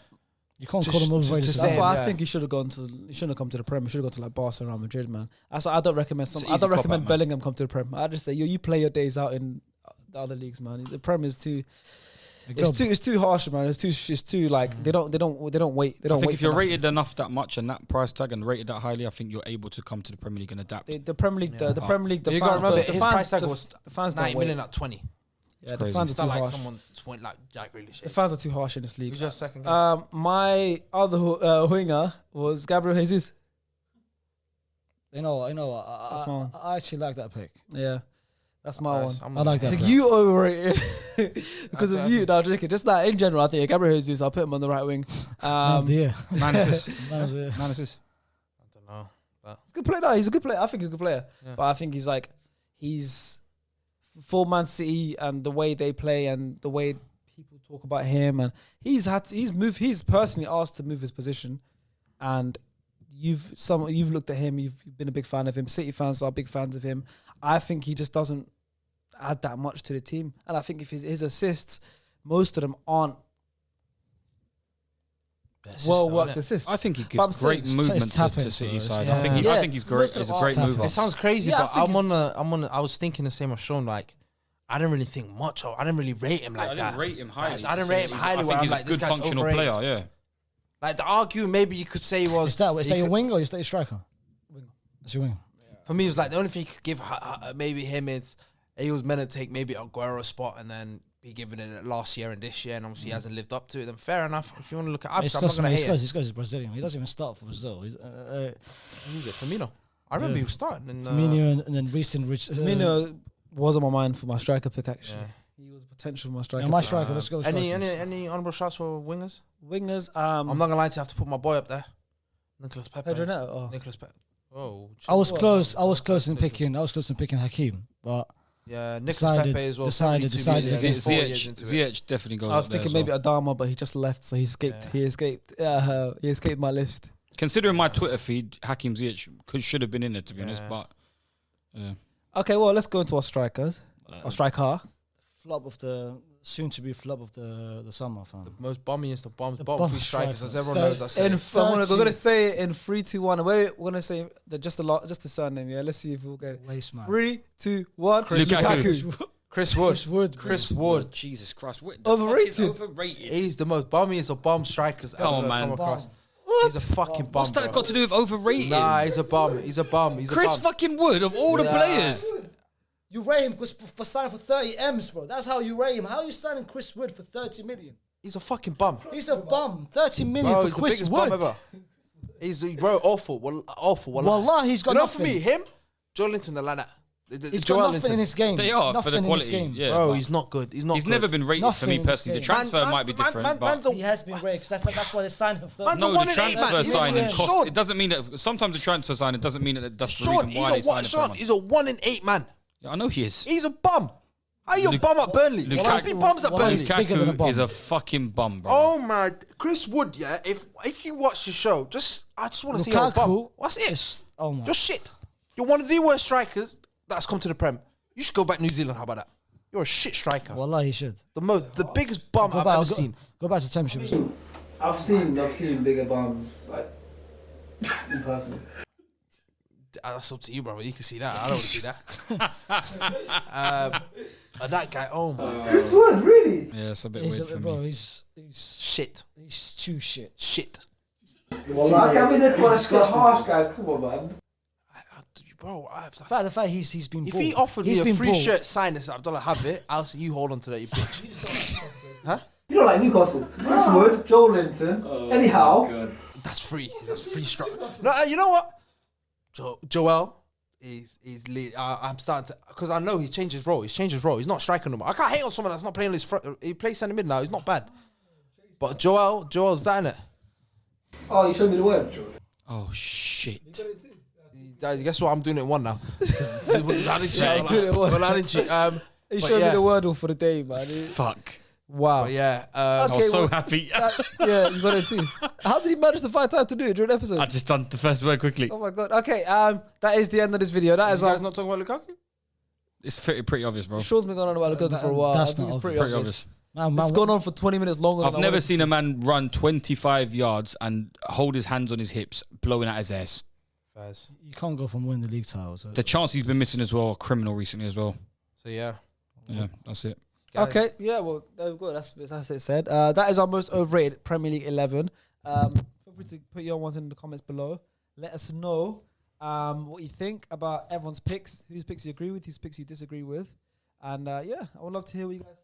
[SPEAKER 2] You can't call him overrated.
[SPEAKER 1] That's why I think he should have gone to. He shouldn't have come to the Prem. He should have gone to like Barca and Real Madrid, man. That's why I don't recommend. I don't recommend Bellingham come to the Prem. I just say you play your days out in the other leagues, man. The Prem is too. It's too harsh, man. It's too like they don't wait. They don't wait.
[SPEAKER 4] If you're rated enough that much and that price tag and rated that highly, I think you're able to come to the Premier League and adapt.
[SPEAKER 1] The Premier League, the Premier League,
[SPEAKER 3] you got to remember his price tag was
[SPEAKER 1] the fans
[SPEAKER 3] 9 million at 20.
[SPEAKER 1] Yeah, the fans are too harsh.
[SPEAKER 3] Someone like Jack Grealish.
[SPEAKER 1] The fans are too harsh in this league.
[SPEAKER 3] Who's your second guy?
[SPEAKER 1] My other winger was Gabriel Jesus.
[SPEAKER 2] You know. I actually like that pick.
[SPEAKER 1] Yeah. That's my one.
[SPEAKER 2] I like that.
[SPEAKER 1] I think you overrated because of you. No, I'm joking. Just that in general, I think Gabriel Jesus, I'll put him on the right wing.
[SPEAKER 2] Man of the year.
[SPEAKER 4] Man assist.
[SPEAKER 2] Man of the year.
[SPEAKER 3] I don't know. But
[SPEAKER 1] He's a good player. No, he's a good player. I think he's a good player.
[SPEAKER 3] Yeah.
[SPEAKER 1] But I think he's for Man City and the way they play and the way people talk about him, and he's personally asked to move his position, and you've looked at him, you've been a big fan of him. City fans are big fans of him. I think he just doesn't add that much to the team, and I think if his assists, most of them aren't well worked assists.
[SPEAKER 4] I think he gives great movement to City side. I think he's great. He's a great mover.
[SPEAKER 3] it sounds crazy, but I was thinking the same as Sean. Like, I didn't really think much of. I didn't really rate him like that.
[SPEAKER 4] I didn't rate him highly.
[SPEAKER 3] I didn't rate him highly.
[SPEAKER 4] I think he's
[SPEAKER 3] like,
[SPEAKER 4] a good functional player. Yeah.
[SPEAKER 3] Like the argue, maybe you could say was
[SPEAKER 2] Is that your wing or is that your striker? Wing. That's your wing.
[SPEAKER 3] For me, it was like the only thing you could give maybe him is he was meant to take maybe Aguero's spot and then be given it last year and this year, and obviously he hasn't lived up to it. Then fair enough. If you want to look at, I'm not going to hate it.
[SPEAKER 2] He's Brazilian. He doesn't even start for Brazil.
[SPEAKER 3] Who's it? Firmino. I remember he was starting.
[SPEAKER 2] Firmino and then recent.
[SPEAKER 1] Firmino was on my mind for my striker pick. Actually, he was a potential for my striker.
[SPEAKER 2] My striker. Let's go.
[SPEAKER 3] Any honourable shots for wingers?
[SPEAKER 1] Wingers.
[SPEAKER 3] I'm not gonna lie to you, I have to put my boy up there. Nicolas Pepe.
[SPEAKER 1] Pedro Neto.
[SPEAKER 3] Nicolas Pepe. Oh,
[SPEAKER 2] I was close in picking Hakim, but
[SPEAKER 3] yeah, Nicolas Pepe as well.
[SPEAKER 2] Decided.
[SPEAKER 4] Ziyech definitely goes.
[SPEAKER 1] I was thinking maybe Adama, but he just left, so he escaped. He escaped my list.
[SPEAKER 4] Considering my Twitter feed, Hakim Ziyech should have been in it, to be honest. But
[SPEAKER 1] okay, well, let's go into our strikers. Our striker.
[SPEAKER 2] Soon-to-be flop of the summer, fam.
[SPEAKER 3] The most bombiest, the bottom three strikers, as everyone knows.
[SPEAKER 1] We're gonna say it in 3, 2, 1. Wait, we're gonna say just the surname. Yeah, let's see if we'll get it.
[SPEAKER 2] Waste, man.
[SPEAKER 1] 3, 2, 1.
[SPEAKER 4] Lukaku.
[SPEAKER 3] Chris Wood.
[SPEAKER 4] Jesus Christ,
[SPEAKER 1] overrated.
[SPEAKER 3] He's the most bombiest of bomb strikers ever come across.
[SPEAKER 1] What?
[SPEAKER 3] He's a fucking bomb.
[SPEAKER 4] What's that got to do with overrated?
[SPEAKER 3] Nah, he's a bomb. He's a bomb.
[SPEAKER 4] Chris fucking Wood of all the players.
[SPEAKER 2] You rate him because for signing for 30 M's, bro. That's how you rate him. How are you signing Chris Wood for 30 million?
[SPEAKER 3] He's a fucking bum.
[SPEAKER 2] He's a bum. 30 million
[SPEAKER 3] bro,
[SPEAKER 2] for Chris Wood.
[SPEAKER 3] Bum ever. Bro, awful. Awful.
[SPEAKER 2] Wallah, he's got nothing.
[SPEAKER 3] For me, him, Joe Linton, like that.
[SPEAKER 2] He's got nothing in his game.
[SPEAKER 4] They are
[SPEAKER 2] nothing
[SPEAKER 4] for the quality. Yeah,
[SPEAKER 3] bro, he's not good. He's
[SPEAKER 4] never been rated for me personally. The transfer might be different, but
[SPEAKER 2] he has been rated. That's why they signed him for 30.
[SPEAKER 4] No, the transfer signing cost. It doesn't mean that sometimes the transfer signing doesn't mean that that's the reason why they signed him.
[SPEAKER 3] He's a 1 in 8 man.
[SPEAKER 4] Yeah, I know he is.
[SPEAKER 3] He's a bum. How you a bum at Burnley? Lukaku bums at Burnley.
[SPEAKER 4] Lukaku is a fucking bum, bro.
[SPEAKER 3] Oh my, Chris Wood. Yeah, if you watch the show, I just want to see how bum. What's it? Just shit. You're one of the worst strikers that's come to the Prem. You should go back to New Zealand. How about that? You're a shit striker.
[SPEAKER 2] Wallah, he should.
[SPEAKER 3] The biggest bum I've ever seen.
[SPEAKER 2] Go back to the Championship.
[SPEAKER 1] I've seen bigger bums like in person.
[SPEAKER 3] That's up to you, bro. You can see that. I don't want to see that. That guy, oh my.
[SPEAKER 1] Chris Wood, really?
[SPEAKER 4] Yeah, it's a bit weird for me.
[SPEAKER 2] He's
[SPEAKER 3] shit.
[SPEAKER 2] He's too shit.
[SPEAKER 3] Shit.
[SPEAKER 1] Well, I can't be looking harsh, guys. Come on, man.
[SPEAKER 3] Bro,
[SPEAKER 2] the fact he's been.
[SPEAKER 3] If he offered me a free shirt, sign this, Abdullah, have it. I'll say you hold on to that, you bitch. Huh?
[SPEAKER 1] You don't like Newcastle. Chris Wood, Joe Linton, anyhow.
[SPEAKER 3] That's free. That's free strike. No, you know what? Joel I'm starting to, because I know he changed his role. He's changed his role. He's not striking no more. I can't hate on someone that's not playing his front. He plays centre mid now. He's not bad. But Joel's that, innit?
[SPEAKER 1] Oh, you showed me the word, George.
[SPEAKER 4] Oh shit!
[SPEAKER 3] Guess what? I'm doing it in one now.
[SPEAKER 1] He showed me the word all for the day, man.
[SPEAKER 4] Fuck.
[SPEAKER 1] Wow.
[SPEAKER 3] But yeah.
[SPEAKER 4] I was so happy.
[SPEAKER 1] Yeah, you got it too. How did he manage to find time to do it during the episode?
[SPEAKER 4] I just done the first word quickly.
[SPEAKER 1] Oh my god. Okay. That is the end of this video. That is
[SPEAKER 3] you guys not talking about Lukaku?
[SPEAKER 4] It's pretty obvious, bro.
[SPEAKER 1] Shaw's been going on about Lukaku for a while.
[SPEAKER 2] That's
[SPEAKER 1] I think
[SPEAKER 2] not
[SPEAKER 1] it's pretty
[SPEAKER 4] Pretty
[SPEAKER 1] obvious.
[SPEAKER 4] obvious.
[SPEAKER 1] It's gone on for 20 minutes longer.
[SPEAKER 4] I've never seen a man run 25 yards and hold his hands on his hips, blowing at his ass.
[SPEAKER 3] Fairs.
[SPEAKER 2] You can't go from winning the league title. So.
[SPEAKER 4] The chance he's been missing as well, are criminal recently as well.
[SPEAKER 3] So yeah.
[SPEAKER 4] Yeah, that's it.
[SPEAKER 3] Guys.
[SPEAKER 1] Okay, yeah, well, there we go. That's it said. That is our most overrated Premier League 11. Feel free to put your ones in the comments below. Let us know what you think about everyone's picks, whose picks you agree with, whose picks you disagree with. And yeah, I would love to hear what you guys think.